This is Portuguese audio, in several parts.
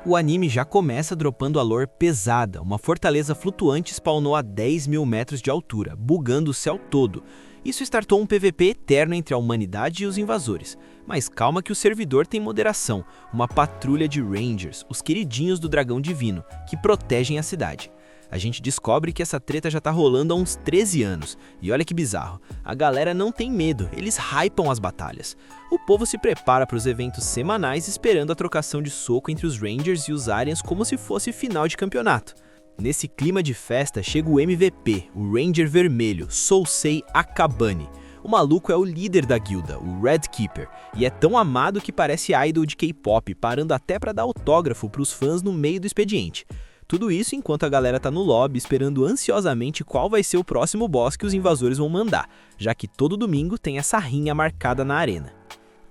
O anime já começa dropando a lore pesada. Uma fortaleza flutuante spawnou a 10 mil metros de altura, bugando o céu todo. Isso startou um PVP eterno entre a humanidade e os invasores. Mas calma que o servidor tem moderação, uma patrulha de Rangers, os queridinhos do dragão divino, que protegem a cidade. A gente descobre que essa treta já tá rolando há uns 13 anos. E olha que bizarro, a galera não tem medo, eles hypam as batalhas. O povo se prepara para os eventos semanais esperando a trocação de soco entre os Rangers e os Aliens como se fosse final de campeonato. Nesse clima de festa chega o MVP, o Ranger Vermelho, Sousei Akabane. O maluco é o líder da guilda, o Red Keeper, e é tão amado que parece idol de K-pop, parando até para dar autógrafo para os fãs no meio do expediente. Tudo isso enquanto a galera tá no lobby esperando ansiosamente qual vai ser o próximo boss que os invasores vão mandar, já que todo domingo tem essa rinha marcada na arena.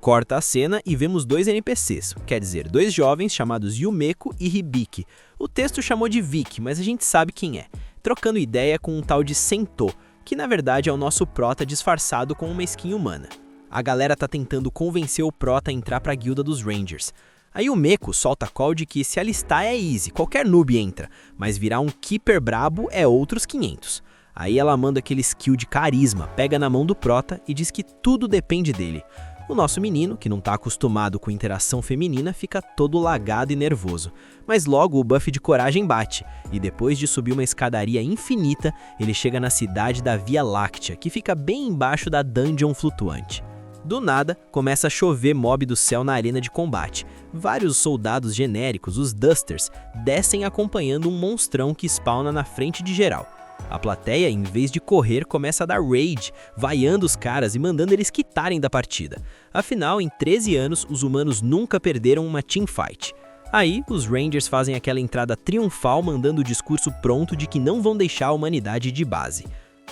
Corta a cena e vemos dois NPCs, quer dizer, dois jovens chamados Yumeko e Hibiki. O texto chamou de Vic, mas a gente sabe quem é, trocando ideia com um tal de Sento, que na verdade é o nosso prota disfarçado com uma skin humana. A galera tá tentando convencer o prota a entrar pra guilda dos Rangers. Aí o Meco solta a call de que se alistar é easy, qualquer noob entra, mas virar um Keeper brabo é outros 500. Aí ela manda aquele skill de carisma, pega na mão do prota e diz que tudo depende dele. O nosso menino, que não tá acostumado com interação feminina, fica todo lagado e nervoso. Mas logo o buff de coragem bate, e depois de subir uma escadaria infinita, ele chega na cidade da Via Láctea, que fica bem embaixo da dungeon flutuante. Do nada, começa a chover mob do céu na arena de combate. Vários soldados genéricos, os Dusters, descem acompanhando um monstrão que spawna na frente de geral. A plateia, em vez de correr, começa a dar rage, vaiando os caras e mandando eles quitarem da partida. Afinal, em 13 anos, os humanos nunca perderam uma teamfight. Aí, os Rangers fazem aquela entrada triunfal mandando o discurso pronto de que não vão deixar a humanidade de base.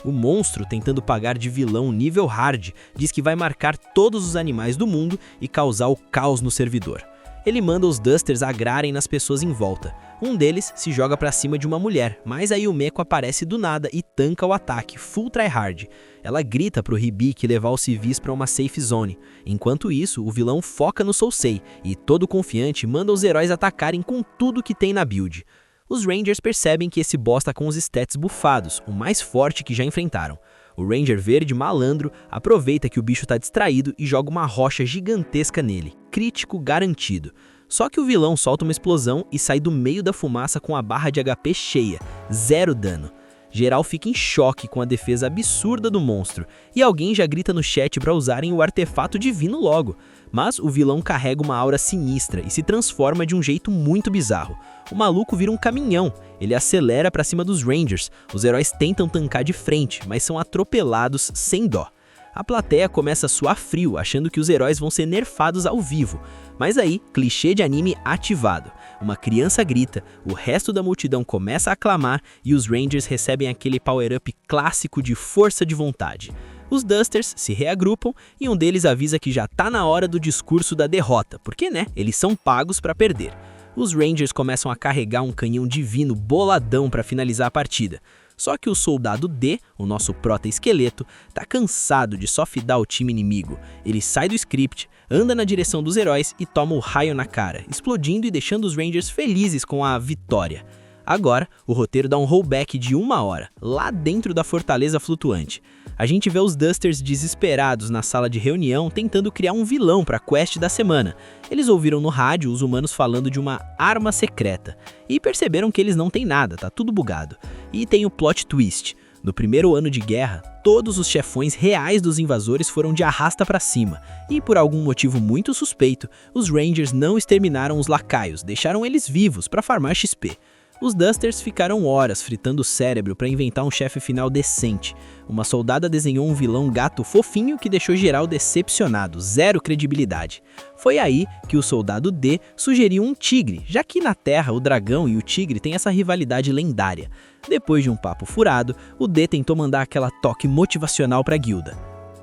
O monstro, tentando pagar de vilão nível hard, diz que vai marcar todos os animais do mundo e causar o caos no servidor. Ele manda os Dusters agrarem nas pessoas em volta. Um deles se joga pra cima de uma mulher, mas aí o Meco aparece do nada e tanca o ataque, full tryhard. Ela grita pro Hibiki levar os civis pra uma safe zone. Enquanto isso, o vilão foca no Sousei e, todo confiante, manda os heróis atacarem com tudo que tem na build. Os Rangers percebem que esse boss tá com os stats bufados, o mais forte que já enfrentaram. O Ranger Verde malandro aproveita que o bicho tá distraído e joga uma rocha gigantesca nele, crítico garantido. Só que o vilão solta uma explosão e sai do meio da fumaça com a barra de HP cheia, 0 dano. Geral fica em choque com a defesa absurda do monstro, e alguém já grita no chat para usarem o artefato divino logo. Mas o vilão carrega uma aura sinistra e se transforma de um jeito muito bizarro. O maluco vira um caminhão, ele acelera para cima dos Rangers, os heróis tentam tancar de frente, mas são atropelados sem dó. A plateia começa a suar frio, achando que os heróis vão ser nerfados ao vivo. Mas aí, clichê de anime ativado. Uma criança grita, o resto da multidão começa a aclamar e os Rangers recebem aquele power-up clássico de força de vontade. Os Dusters se reagrupam e um deles avisa que já tá na hora do discurso da derrota, porque eles são pagos para perder. Os Rangers começam a carregar um canhão divino boladão para finalizar a partida. Só que o soldado D, o nosso prota-esqueleto, tá cansado de só fidar o time inimigo. Ele sai do script, anda na direção dos heróis e toma o raio na cara, explodindo e deixando os Rangers felizes com a vitória. Agora, o roteiro dá um rollback de 1 hora, lá dentro da fortaleza flutuante. A gente vê os Dusters desesperados na sala de reunião tentando criar um vilão para a quest da semana. Eles ouviram no rádio os humanos falando de uma arma secreta e perceberam que eles não têm nada, tá tudo bugado. E tem o plot twist. No primeiro ano de guerra, todos os chefões reais dos invasores foram de arrasta pra cima, e por algum motivo muito suspeito, os Rangers não exterminaram os lacaios, deixaram eles vivos para farmar XP. Os Dusters ficaram horas fritando o cérebro para inventar um chefe final decente. Uma soldada desenhou um vilão gato fofinho que deixou geral decepcionado, 0 credibilidade. Foi aí que o soldado D sugeriu um tigre, já que na Terra o dragão e o tigre têm essa rivalidade lendária. Depois de um papo furado, o D tentou mandar aquela toque motivacional para a guilda.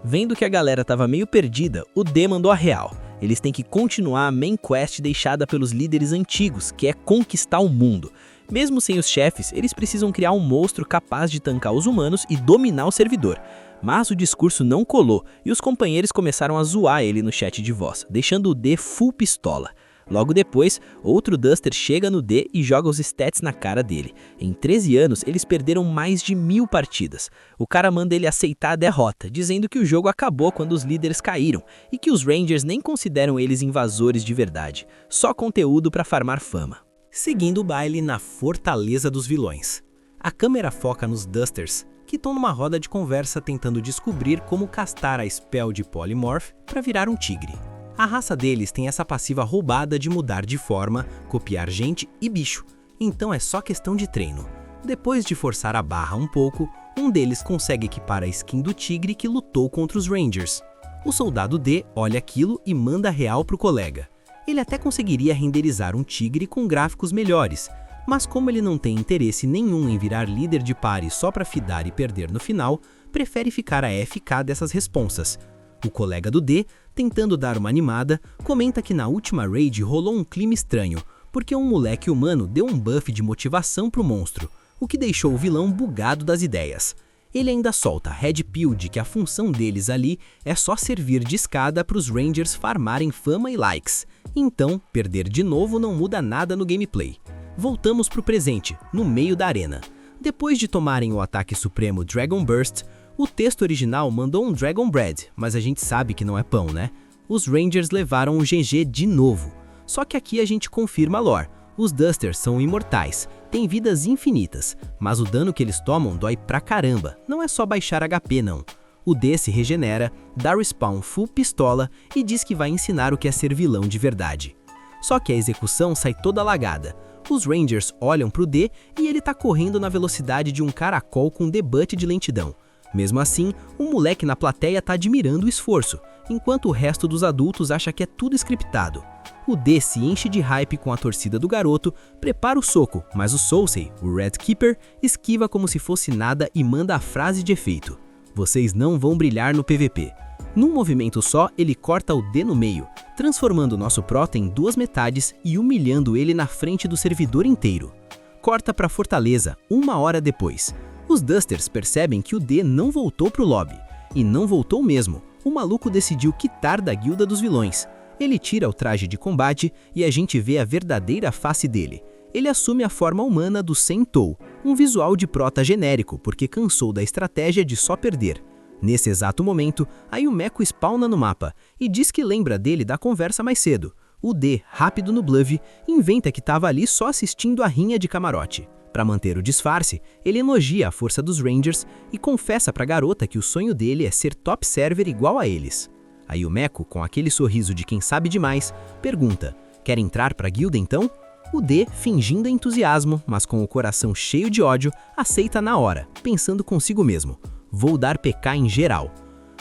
Vendo que a galera tava meio perdida, o D mandou a real. Eles têm que continuar a main quest deixada pelos líderes antigos, que é conquistar o mundo. Mesmo sem os chefes, eles precisam criar um monstro capaz de tancar os humanos e dominar o servidor. Mas o discurso não colou e os companheiros começaram a zoar ele no chat de voz, deixando o D full pistola. Logo depois, outro Duster chega no D e joga os stats na cara dele. Em 13 anos, eles perderam mais de 1000 partidas. O cara manda ele aceitar a derrota, dizendo que o jogo acabou quando os líderes caíram e que os Rangers nem consideram eles invasores de verdade, só conteúdo para farmar fama. Seguindo o baile na Fortaleza dos Vilões. A câmera foca nos Dusters, que estão numa roda de conversa tentando descobrir como castar a spell de Polymorph para virar um tigre. A raça deles tem essa passiva roubada de mudar de forma, copiar gente e bicho, então é só questão de treino. Depois de forçar a barra um pouco, um deles consegue equipar a skin do tigre que lutou contra os Rangers. O soldado D olha aquilo e manda real pro colega. Ele até conseguiria renderizar um tigre com gráficos melhores, mas como ele não tem interesse nenhum em virar líder de party só pra fidar e perder no final, prefere ficar a FK dessas responsas. O colega do D, tentando dar uma animada, comenta que na última raid rolou um clima estranho, porque um moleque humano deu um buff de motivação pro monstro, o que deixou o vilão bugado das ideias. Ele ainda solta Red Pill de que a função deles ali é só servir de escada pros Rangers farmarem fama e likes, então perder de novo não muda nada no gameplay. Voltamos pro presente, no meio da arena. Depois de tomarem o ataque supremo Dragon Burst, o texto original mandou um Dragon Bread, mas a gente sabe que não é pão, né? Os Rangers levaram o GG de novo. Só que aqui a gente confirma a lore. Os Dusters são imortais, têm vidas infinitas, mas o dano que eles tomam dói pra caramba, não é só baixar HP não. O D se regenera, dá respawn full pistola e diz que vai ensinar o que é ser vilão de verdade. Só que a execução sai toda lagada. Os Rangers olham pro D e ele tá correndo na velocidade de um caracol com debut de lentidão. Mesmo assim, um moleque na plateia tá admirando o esforço, enquanto o resto dos adultos acha que é tudo scriptado. O D se enche de hype com a torcida do garoto, prepara o soco, mas o Soulsei, o Red Keeper, esquiva como se fosse nada e manda a frase de efeito: "Vocês não vão brilhar no PVP". Num movimento só, ele corta o D no meio, transformando nosso prota em duas metades e humilhando ele na frente do servidor inteiro. Corta pra Fortaleza, 1 hora depois. Os Dusters percebem que o D não voltou pro lobby. E não voltou mesmo. O maluco decidiu quitar da guilda dos vilões. Ele tira o traje de combate e a gente vê a verdadeira face dele. Ele assume a forma humana do Sentou, um visual de prota genérico, porque cansou da estratégia de só perder. Nesse exato momento, a Yumeko spawna no mapa e diz que lembra dele da conversa mais cedo. O D, rápido no bluff, inventa que estava ali só assistindo a rinha de camarote. Para manter o disfarce, ele elogia a força dos Rangers e confessa pra garota que o sonho dele é ser top server igual a eles. A Yumeko, com aquele sorriso de quem sabe demais, pergunta: "Quer entrar pra guilda então?" O D, fingindo entusiasmo, mas com o coração cheio de ódio, aceita na hora, pensando consigo mesmo: "Vou dar PK em geral."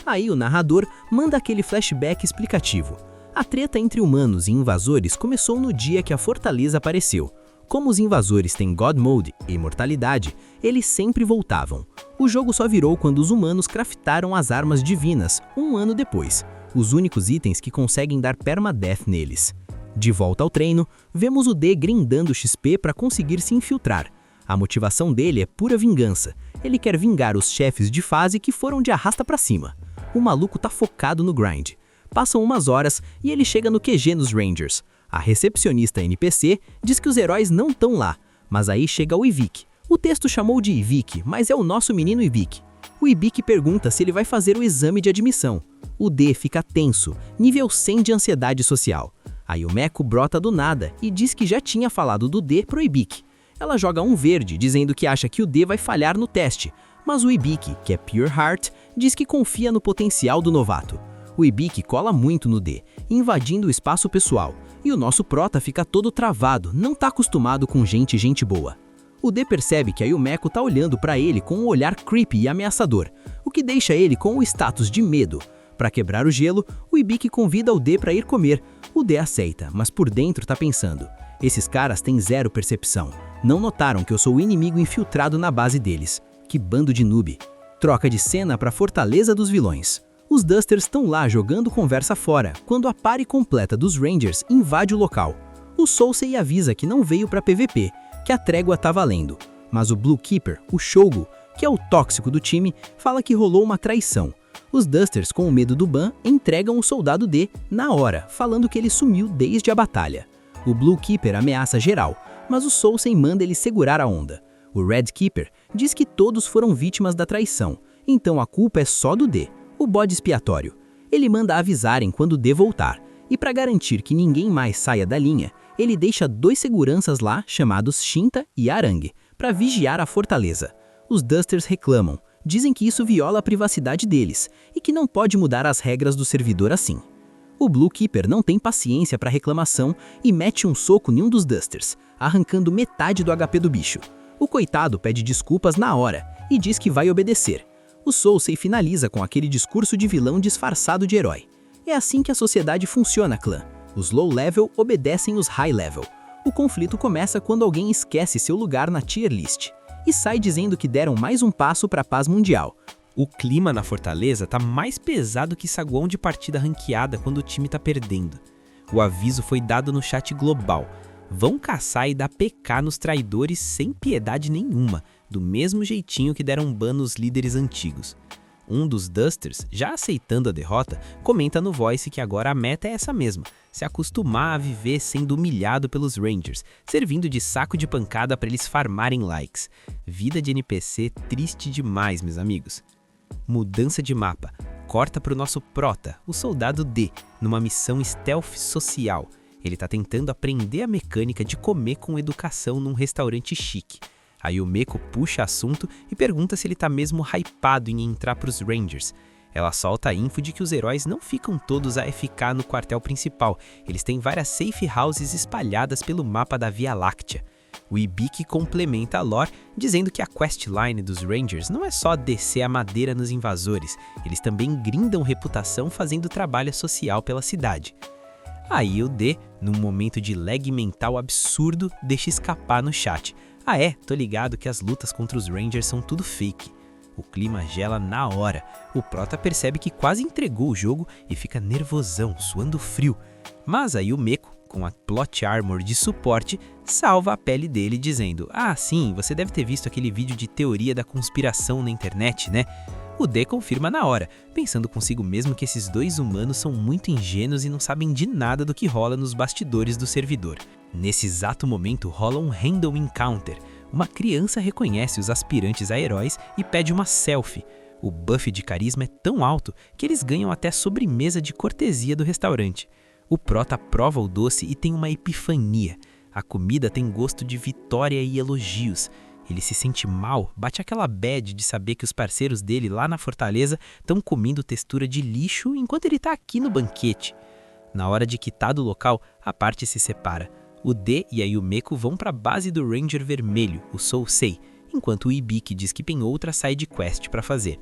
Aí o narrador manda aquele flashback explicativo. A treta entre humanos e invasores começou no dia que a Fortaleza apareceu. Como os invasores têm God Mode e imortalidade, eles sempre voltavam. O jogo só virou quando os humanos craftaram as armas divinas, 1 ano depois, os únicos itens que conseguem dar permadeath neles. De volta ao treino, vemos o D grindando XP para conseguir se infiltrar. A motivação dele é pura vingança. Ele quer vingar os chefes de fase que foram de arrasta pra cima. O maluco tá focado no grind. Passam umas horas e ele chega no QG nos Rangers. A recepcionista NPC diz que os heróis não estão lá, mas aí chega o Ivik. O texto chamou de Ivik, mas é o nosso menino Ivik. O Ivik pergunta se ele vai fazer o exame de admissão. O D fica tenso, nível 100 de ansiedade social. A Yumeko brota do nada e diz que já tinha falado do D pro Ivik. Ela joga um verde, dizendo que acha que o D vai falhar no teste, mas o Ivik, que é Pure Heart, diz que confia no potencial do novato. O Ivik cola muito no D, invadindo o espaço pessoal, e o nosso prota fica todo travado, não tá acostumado com gente boa. O D percebe que a Yumeko tá olhando pra ele com um olhar creepy e ameaçador, o que deixa ele com o status de medo. Pra quebrar o gelo, o Ivik convida o D pra ir comer. O D aceita, mas por dentro tá pensando: esses caras têm zero percepção. Não notaram que eu sou o inimigo infiltrado na base deles. Que bando de noob. Troca de cena pra Fortaleza dos Vilões. Os Dusters estão lá jogando conversa fora, quando a party completa dos Rangers invade o local. O Soulsei avisa que não veio pra PVP, que a trégua tá valendo. Mas o Blue Keeper, o Shogo, que é o tóxico do time, fala que rolou uma traição. Os Dusters, com o medo do ban, entregam o soldado D na hora, falando que ele sumiu desde a batalha. O Blue Keeper ameaça geral, mas o Soulsei manda ele segurar a onda. O Red Keeper diz que todos foram vítimas da traição, então a culpa é só do D, o bode expiatório. Ele manda avisarem quando o D voltar, e para garantir que ninguém mais saia da linha, ele deixa 2 seguranças lá chamados Shinta e Arangue, para vigiar a fortaleza. Os Dusters reclamam, dizem que isso viola a privacidade deles e que não pode mudar as regras do servidor assim. O Blue Keeper não tem paciência para reclamação e mete um soco em um dos Dusters, arrancando metade do HP do bicho. O coitado pede desculpas na hora e diz que vai obedecer. O Soulsei finaliza com aquele discurso de vilão disfarçado de herói. É assim que a sociedade funciona, clã. Os low level obedecem os high level. O conflito começa quando alguém esquece seu lugar na tier list e sai dizendo que deram mais um passo para a paz mundial. O clima na fortaleza tá mais pesado que saguão de partida ranqueada quando o time tá perdendo. O aviso foi dado no chat global. Vão caçar e dar PK nos traidores sem piedade nenhuma, do mesmo jeitinho que deram ban nos líderes antigos. Um dos Dusters, já aceitando a derrota, comenta no Voice que agora a meta é essa mesma, se acostumar a viver sendo humilhado pelos Rangers, servindo de saco de pancada para eles farmarem likes. Vida de NPC triste demais, meus amigos. Mudança de mapa. Corta pro nosso prota, o soldado D, numa missão stealth social. Ele tá tentando aprender a mecânica de comer com educação num restaurante chique. Aí o Meiko puxa assunto e pergunta se ele tá mesmo hypado em entrar pros Rangers. Ela solta a info de que os heróis não ficam todos AFK no quartel principal, eles têm várias safe houses espalhadas pelo mapa da Via Láctea. O Ibiki complementa a lore, dizendo que a questline dos Rangers não é só descer a madeira nos invasores, eles também grindam reputação fazendo trabalho social pela cidade. Aí o D, num momento de lag mental absurdo, deixa escapar no chat. Ah tô ligado que as lutas contra os Rangers são tudo fake. O clima gela na hora, o prota percebe que quase entregou o jogo e fica nervosão, suando frio. Mas aí o Meiko, com a plot armor de suporte, salva a pele dele dizendo: "Ah sim, você deve ter visto aquele vídeo de teoria da conspiração na internet, né?" O D confirma na hora, pensando consigo mesmo que esses 2 humanos são muito ingênuos e não sabem de nada do que rola nos bastidores do servidor. Nesse exato momento rola um random encounter. Uma criança reconhece os aspirantes a heróis e pede uma selfie. O buff de carisma é tão alto que eles ganham até sobremesa de cortesia do restaurante. O prota prova o doce e tem uma epifania. A comida tem gosto de vitória e elogios. Ele se sente mal, bate aquela bad de saber que os parceiros dele lá na fortaleza estão comendo textura de lixo enquanto ele está aqui no banquete. Na hora de quitar do local, a parte se separa. O D e a Yumeko vão para a base do Ranger Vermelho, o Soulsei, enquanto o Ibiki diz que tem outra side quest para fazer.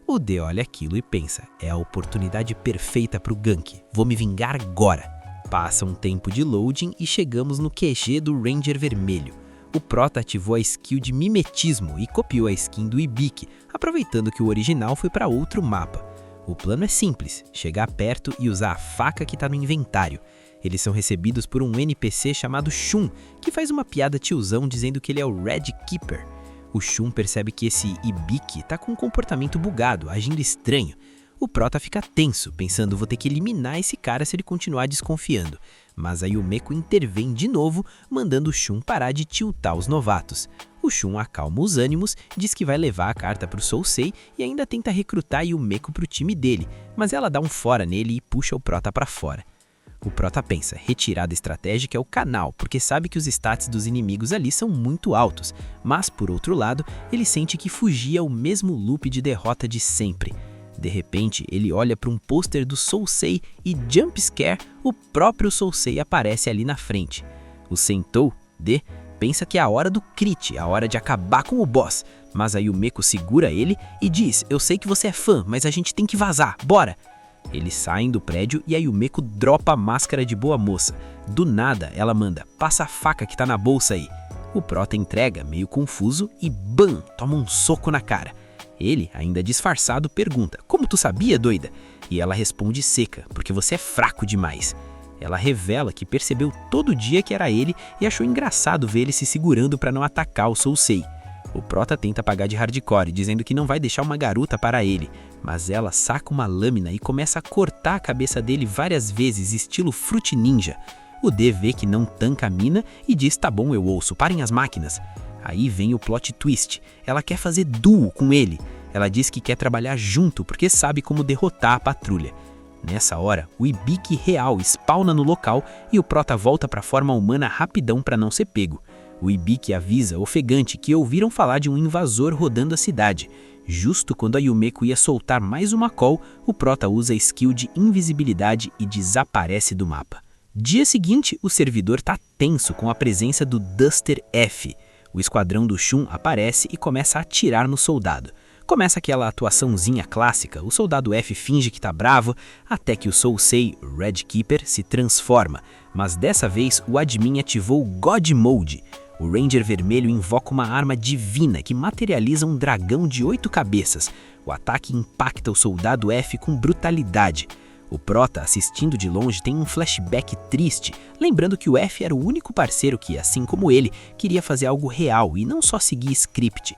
O D olha aquilo e pensa, é a oportunidade perfeita para o gank, vou me vingar agora. Passa um tempo de loading e chegamos no QG do Ranger Vermelho. O prota ativou a skill de mimetismo e copiou a skin do Ibiki, aproveitando que o original foi para outro mapa. O plano é simples, chegar perto e usar a faca que está no inventário. Eles são recebidos por um NPC chamado Shun, que faz uma piada tiozão dizendo que ele é o Red Keeper. O Shun percebe que esse Ibiki tá com um comportamento bugado, agindo estranho. O prota fica tenso, pensando vou ter que eliminar esse cara se ele continuar desconfiando. Mas aí o Meiko intervém de novo, mandando o Shun parar de tiltar os novatos. O Shun acalma os ânimos, diz que vai levar a carta pro Soulsei e ainda tenta recrutar a Yumeko pro time dele, mas ela dá um fora nele e puxa o prota pra fora. O prota pensa, retirada estratégica é o canal, porque sabe que os stats dos inimigos ali são muito altos, mas por outro lado, ele sente que fugir é o mesmo loop de derrota de sempre. De repente, ele olha para um pôster do Soulsei e jump scare, o próprio Soulsei aparece ali na frente. O Sentou, D, pensa que é a hora do crit, a hora de acabar com o boss, mas aí o Meiko segura ele e diz, eu sei que você é fã, mas a gente tem que vazar, bora! Eles saem do prédio e a Yumeko dropa a máscara de boa moça. Do nada, ela manda, passa a faca que tá na bolsa aí. O prota entrega, meio confuso, e bam, toma um soco na cara. Ele, ainda disfarçado, pergunta, como tu sabia, doida? E ela responde seca, porque você é fraco demais. Ela revela que percebeu todo dia que era ele e achou engraçado ver ele se segurando para não atacar o Soulsei. O prota tenta pagar de hardcore, dizendo que não vai deixar uma garota para ele, mas ela saca uma lâmina e começa a cortar a cabeça dele várias vezes, estilo Fruit Ninja. O D vê que não tanca a mina e diz: tá bom, eu ouço, parem as máquinas. Aí vem o plot twist, ela quer fazer duo com ele. Ela diz que quer trabalhar junto porque sabe como derrotar a patrulha. Nessa hora, o Ibiki real spawna no local e o prota volta para a forma humana rapidão para não ser pego. O Ibiki avisa ofegante que ouviram falar de um invasor rodando a cidade. Justo quando a Yumeko ia soltar mais uma call, o prota usa a skill de invisibilidade e desaparece do mapa. Dia seguinte, o servidor tá tenso com a presença do Duster F. O esquadrão do Shun aparece e começa a atirar no soldado. Começa aquela atuaçãozinha clássica, o soldado F finge que tá bravo, até que o Sousei, Red Keeper, se transforma. Mas dessa vez o admin ativou God Mode. O Ranger vermelho invoca uma arma divina que materializa um dragão de 8 cabeças. O ataque impacta o soldado F com brutalidade. O prota, assistindo de longe, tem um flashback triste, lembrando que o F era o único parceiro que, assim como ele, queria fazer algo real e não só seguir script.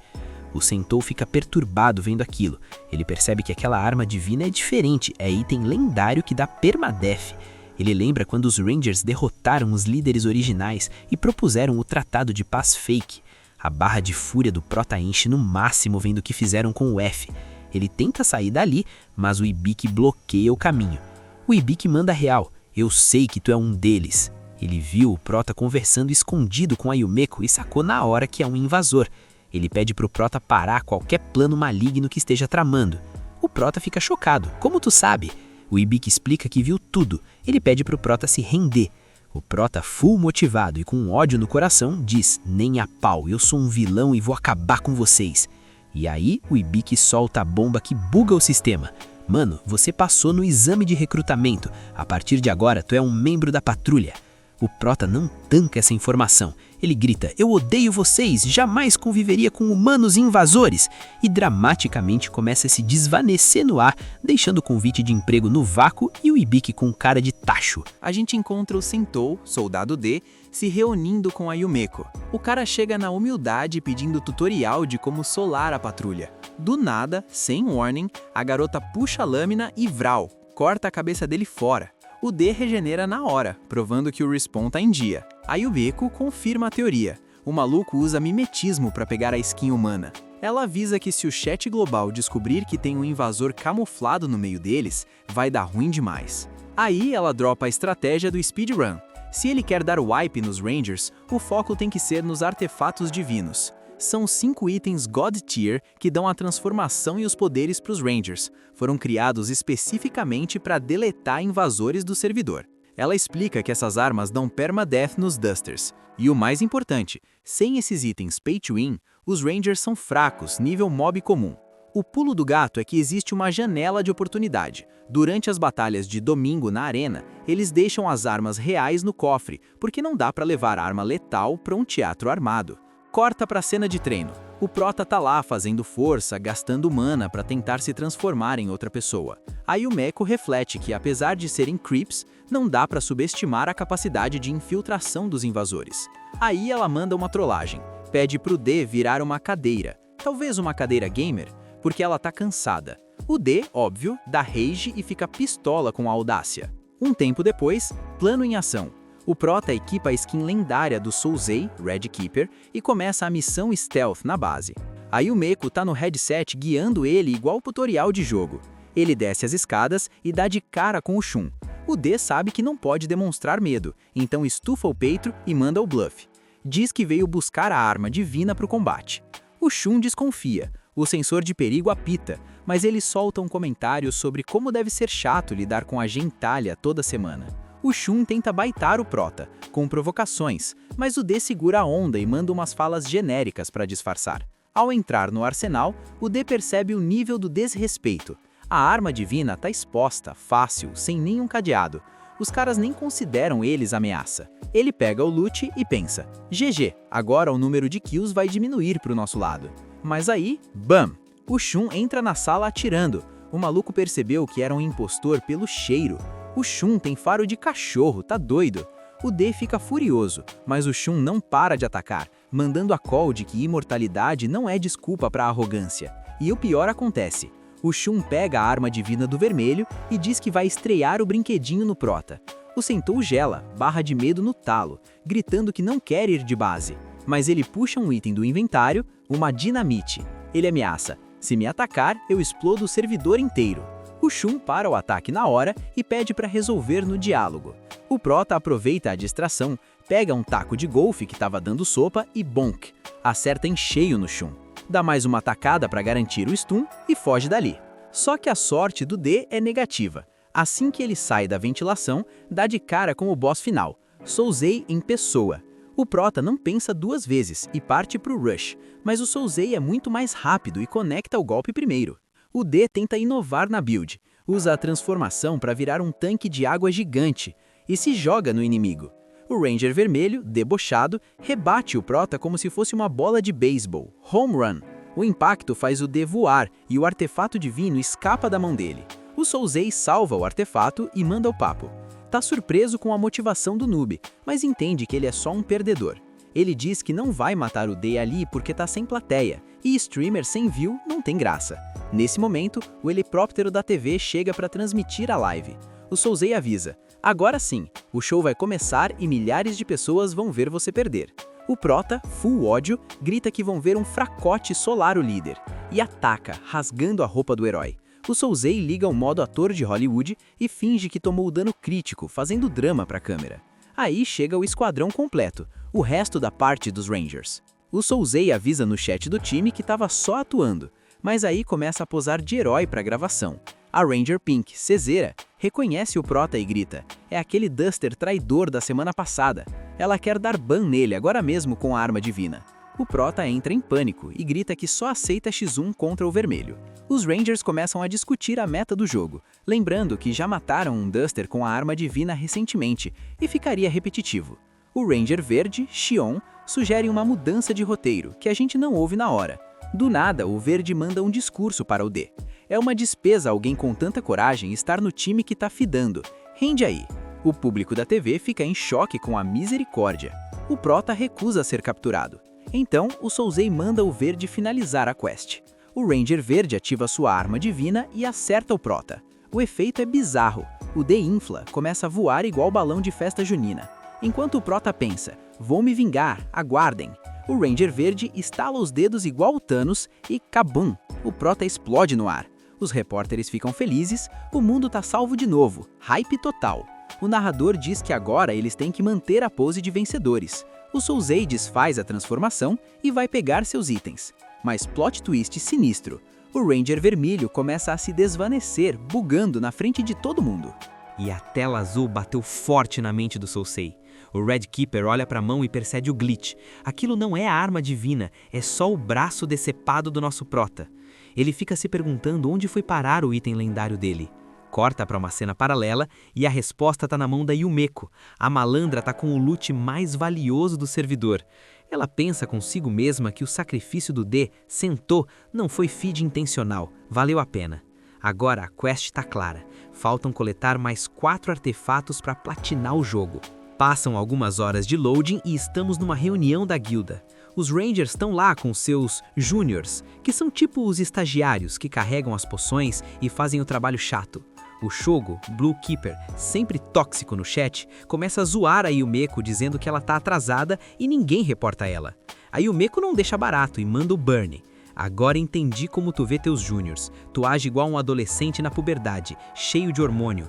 O Sentou fica perturbado vendo aquilo. Ele percebe que aquela arma divina é diferente, é item lendário que dá permadeath. Ele lembra quando os Rangers derrotaram os líderes originais e propuseram o Tratado de Paz Fake. A barra de fúria do prota enche no máximo vendo o que fizeram com o F. Ele tenta sair dali, mas o Ibiki bloqueia o caminho. O Ibiki manda real: eu sei que tu é um deles. Ele viu o prota conversando escondido com a Yumeko e sacou na hora que é um invasor. Ele pede pro prota parar qualquer plano maligno que esteja tramando. O prota fica chocado. Como tu sabe? O Ibiki explica que viu tudo. Ele pede pro prota se render. O prota, full motivado e com ódio no coração, diz: nem a pau, eu sou um vilão e vou acabar com vocês. E aí o Ibiki solta a bomba que buga o sistema. Mano, você passou no exame de recrutamento. A partir de agora, tu é um membro da patrulha. O prota não tanca essa informação. Ele grita: eu odeio vocês, jamais conviveria com humanos invasores. E dramaticamente começa a se desvanecer no ar, deixando o convite de emprego no vácuo e o Ibiki com cara de tacho. A gente encontra o Sentou, soldado D, se reunindo com a Yumeko. O cara chega na humildade pedindo tutorial de como solar a patrulha. Do nada, sem warning, a garota puxa a lâmina e vral, corta a cabeça dele fora. O D regenera na hora, provando que o respawn tá em dia. A Yumeko confirma a teoria. O maluco usa mimetismo para pegar a skin humana. Ela avisa que se o chat global descobrir que tem um invasor camuflado no meio deles, vai dar ruim demais. Aí ela dropa a estratégia do speedrun. Se ele quer dar wipe nos Rangers, o foco tem que ser nos artefatos divinos. São 5 itens God Tier que dão a transformação e os poderes para os Rangers. Foram criados especificamente para deletar invasores do servidor. Ela explica que essas armas dão permadeath nos Dusters. E o mais importante, sem esses itens Pay to Win, os Rangers são fracos, nível mob comum. O pulo do gato é que existe uma janela de oportunidade. Durante as batalhas de domingo na arena, eles deixam as armas reais no cofre, porque não dá para levar arma letal para um teatro armado. Corta pra cena de treino. O prota tá lá fazendo força, gastando mana para tentar se transformar em outra pessoa. A Yumeko reflete que, apesar de serem creeps, não dá para subestimar a capacidade de infiltração dos invasores. Aí ela manda uma trollagem. Pede pro D virar uma cadeira. Talvez uma cadeira gamer, porque ela tá cansada. O D, óbvio, dá rage e fica pistola com a audácia. Um tempo depois, plano em ação. O prota equipa a skin lendária do Sousei, Red Keeper, e começa a missão Stealth na base. A Yumeko tá no headset guiando ele igual tutorial de jogo. Ele desce as escadas e dá de cara com o Shun. O D sabe que não pode demonstrar medo, então estufa o peito e manda o bluff. Diz que veio buscar a arma divina para o combate. O Shun desconfia, o sensor de perigo apita, mas ele solta um comentário sobre como deve ser chato lidar com a gentalha toda semana. O Shun tenta baitar o prota, com provocações, mas o D segura a onda e manda umas falas genéricas para disfarçar. Ao entrar no arsenal, o D percebe o nível do desrespeito. A arma divina tá exposta, fácil, sem nenhum cadeado. Os caras nem consideram eles ameaça. Ele pega o loot e pensa: GG, agora o número de kills vai diminuir pro nosso lado. Mas aí, bam! O Shun entra na sala atirando. O maluco percebeu que era um impostor pelo cheiro. O Shun tem faro de cachorro, tá doido? O D fica furioso, mas o Shun não para de atacar, mandando a call de que imortalidade não é desculpa pra arrogância. E o pior acontece. O Shun pega a arma divina do vermelho e diz que vai estrear o brinquedinho no prota. O Sentou gela, barra de medo no talo, gritando que não quer ir de base. Mas ele puxa um item do inventário, uma dinamite. Ele ameaça: se me atacar, eu explodo o servidor inteiro. O Shun para o ataque na hora e pede para resolver no diálogo. O Prota aproveita a distração, pega um taco de golfe que estava dando sopa e bonk, acerta em cheio no Shun. Dá mais uma tacada para garantir o stun e foge dali. Só que a sorte do D é negativa. Assim que ele sai da ventilação, dá de cara com o boss final, Souzei em pessoa. O Prota não pensa duas vezes e parte pro rush, mas o Souzei é muito mais rápido e conecta o golpe primeiro. O D tenta inovar na build, usa a transformação para virar um tanque de água gigante e se joga no inimigo. O Ranger vermelho, debochado, rebate o Prota como se fosse uma bola de beisebol, home run. O impacto faz o D voar e o artefato divino escapa da mão dele. O Souzei salva o artefato e manda o papo. Tá surpreso com a motivação do noob, mas entende que ele é só um perdedor. Ele diz que não vai matar o D ali porque tá sem plateia, e streamer sem view não tem graça. Nesse momento, o helicóptero da TV chega para transmitir a live. O Souzei avisa: agora sim, o show vai começar e milhares de pessoas vão ver você perder. O Prota, full ódio, grita que vão ver um fracote solar o líder, e ataca, rasgando a roupa do herói. O Souzei liga o modo ator de Hollywood e finge que tomou dano crítico, fazendo drama para a câmera. Aí chega o esquadrão completo, o resto da parte dos Rangers. O Souzei avisa no chat do time que estava só atuando, mas aí começa a posar de herói para a gravação. A Ranger Pink, Cesera, reconhece o Prota e grita: é aquele Duster traidor da semana passada. Ela quer dar ban nele agora mesmo com a arma divina. O Prota entra em pânico e grita que só aceita X1 contra o vermelho. Os Rangers começam a discutir a meta do jogo, lembrando que já mataram um Duster com a arma divina recentemente e ficaria repetitivo. O Ranger verde, Xion, sugere uma mudança de roteiro, que a gente não ouve na hora. Do nada, o verde manda um discurso para o D. É uma despesa alguém com tanta coragem estar no time que tá fidando. Rende aí. O público da TV fica em choque com a misericórdia. O Prota recusa ser capturado. Então, o Souzei manda o verde finalizar a quest. O Ranger verde ativa sua arma divina e acerta o Prota. O efeito é bizarro. O D infla, começa a voar igual balão de festa junina. Enquanto o Prota pensa: vou me vingar, aguardem. O Ranger verde estala os dedos igual o Thanos e cabum! O Prota explode no ar. Os repórteres ficam felizes, o mundo tá salvo de novo, hype total. O narrador diz que agora eles têm que manter a pose de vencedores. O Souzei desfaz a transformação e vai pegar seus itens. Mas plot twist sinistro. O Ranger vermelho começa a se desvanecer, bugando na frente de todo mundo. E a tela azul bateu forte na mente do Souzei. O Red Keeper olha para a mão e percebe o glitch. Aquilo não é a arma divina, é só o braço decepado do nosso Prota. Ele fica se perguntando onde foi parar o item lendário dele. Corta para uma cena paralela e a resposta tá na mão da Yumeko. A malandra tá com o loot mais valioso do servidor. Ela pensa consigo mesma que o sacrifício do D, Sentou, não foi feed intencional, valeu a pena. Agora a quest tá clara, faltam coletar mais 4 artefatos para platinar o jogo. Passam algumas horas de loading e estamos numa reunião da guilda. Os Rangers estão lá com seus Juniors, que são tipo os estagiários que carregam as poções e fazem o trabalho chato. O Shogo, Blue Keeper, sempre tóxico no chat, começa a zoar a Yumeko dizendo que ela tá atrasada e ninguém reporta ela. A Yumeko não deixa barato e manda o burn. Agora entendi como tu vê teus Juniors. Tu age igual um adolescente na puberdade, cheio de hormônio.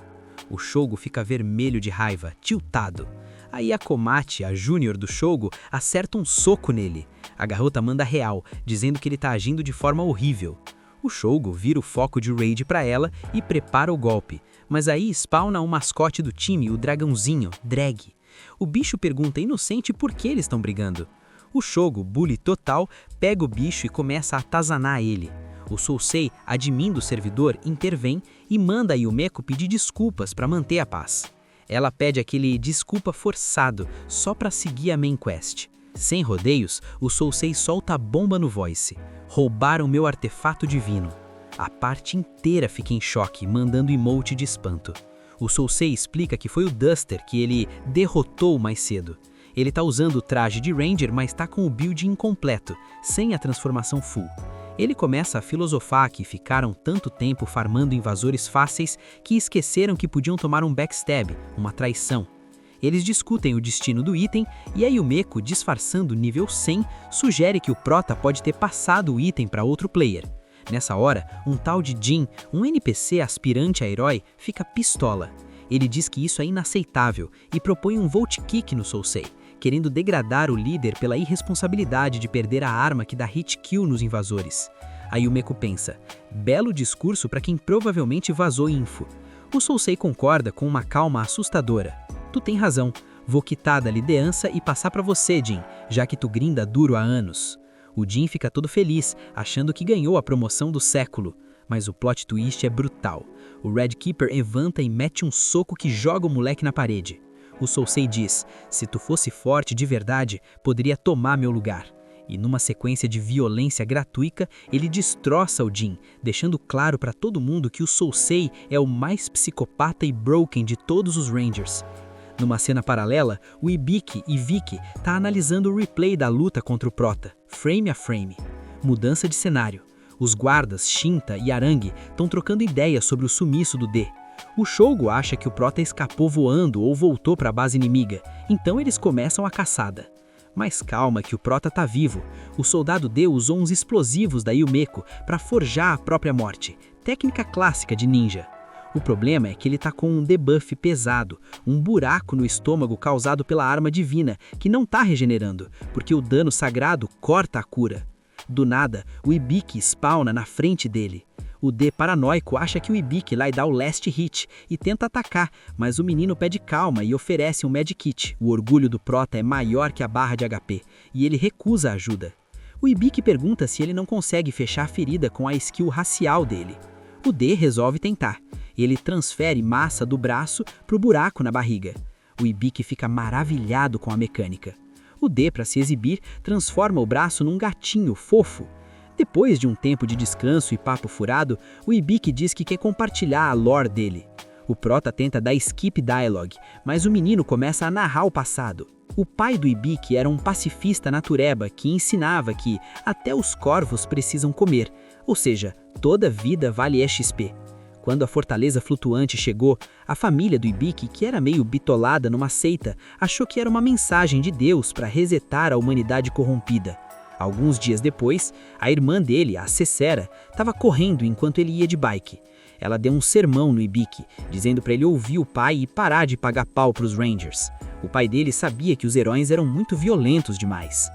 O Shogo fica vermelho de raiva, tiltado. Aí a Komati, a Júnior do Shogo, acerta um soco nele. A garota manda real, dizendo que ele tá agindo de forma horrível. O Shogo vira o foco de raid pra ela e prepara o golpe. Mas aí spawna o mascote do time, o dragãozinho, Drag. O bicho pergunta inocente por que eles estão brigando. O Shogo, bully total, pega o bicho e começa a atazanar ele. O Souzei, admin do servidor, intervém e manda a Yumeko pedir desculpas para manter a paz. Ela pede aquele desculpa forçado, só para seguir a main quest. Sem rodeios, o Souzei solta a bomba no voice. Roubaram meu artefato divino. A parte inteira fica em choque, mandando emote de espanto. O Souzei explica que foi o Duster que ele derrotou mais cedo. Ele tá usando o traje de Ranger, mas tá com o build incompleto, sem a transformação full. Ele começa a filosofar que ficaram tanto tempo farmando invasores fáceis que esqueceram que podiam tomar um backstab, uma traição. Eles discutem o destino do item e a Yumeko, disfarçando nível 100, sugere que o Prota pode ter passado o item para outro player. Nessa hora, um tal de Jin, um NPC aspirante a herói, fica pistola. Ele diz que isso é inaceitável e propõe um Volt Kick no Sousei, querendo degradar o líder pela irresponsabilidade de perder a arma que dá hit kill nos invasores. A Yumeko pensa, belo discurso para quem provavelmente vazou info. O Sousei concorda com uma calma assustadora. Tu tem razão, vou quitar da liderança e passar para você, Jin, já que tu grinda duro há anos. O Jin fica todo feliz, achando que ganhou a promoção do século. Mas o plot twist é brutal. O Red Keeper levanta e mete um soco que joga o moleque na parede. O Sousei diz, se tu fosse forte de verdade, poderia tomar meu lugar. E numa sequência de violência gratuita, ele destroça o Jin, deixando claro para todo mundo que o Sousei é o mais psicopata e broken de todos os Rangers. Numa cena paralela, o Ibiki e Vicky tá analisando o replay da luta contra o Prota, frame a frame. Mudança de cenário. Os guardas, Shinta e Arangue estão trocando ideias sobre o sumiço do D. O Shogo acha que o Prota escapou voando ou voltou para a base inimiga, então eles começam a caçada. Mas calma que o Prota tá vivo. O soldado D usou uns explosivos da Yumeko para forjar a própria morte, técnica clássica de ninja. O problema é que ele tá com um debuff pesado, um buraco no estômago causado pela arma divina, que não tá regenerando, porque o dano sagrado corta a cura. Do nada, o Ibiki spawna na frente dele. O D paranoico acha que o Ibiki vai dar o last hit e tenta atacar, mas o menino pede calma e oferece um medkit. O orgulho do Prota é maior que a barra de HP, e ele recusa a ajuda. O Ibiki pergunta se ele não consegue fechar a ferida com a skill racial dele. O D resolve tentar. Ele transfere massa do braço pro buraco na barriga. O Ibiki fica maravilhado com a mecânica. O D, para se exibir, transforma o braço num gatinho fofo. Depois de um tempo de descanso e papo furado, o Ibiki diz que quer compartilhar a lore dele. O Prota tenta dar skip dialogue, mas o menino começa a narrar o passado. O pai do Ibiki era um pacifista natureba que ensinava que até os corvos precisam comer, ou seja, toda vida vale EXP. Quando a fortaleza flutuante chegou, a família do Ibiki, que era meio bitolada numa seita, achou que era uma mensagem de Deus para resetar a humanidade corrompida. Alguns dias depois, a irmã dele, a Cessera, estava correndo enquanto ele ia de bike. Ela deu um sermão no Ibiki, dizendo para ele ouvir o pai e parar de pagar pau para os Rangers. O pai dele sabia que os heróis eram muito violentos demais.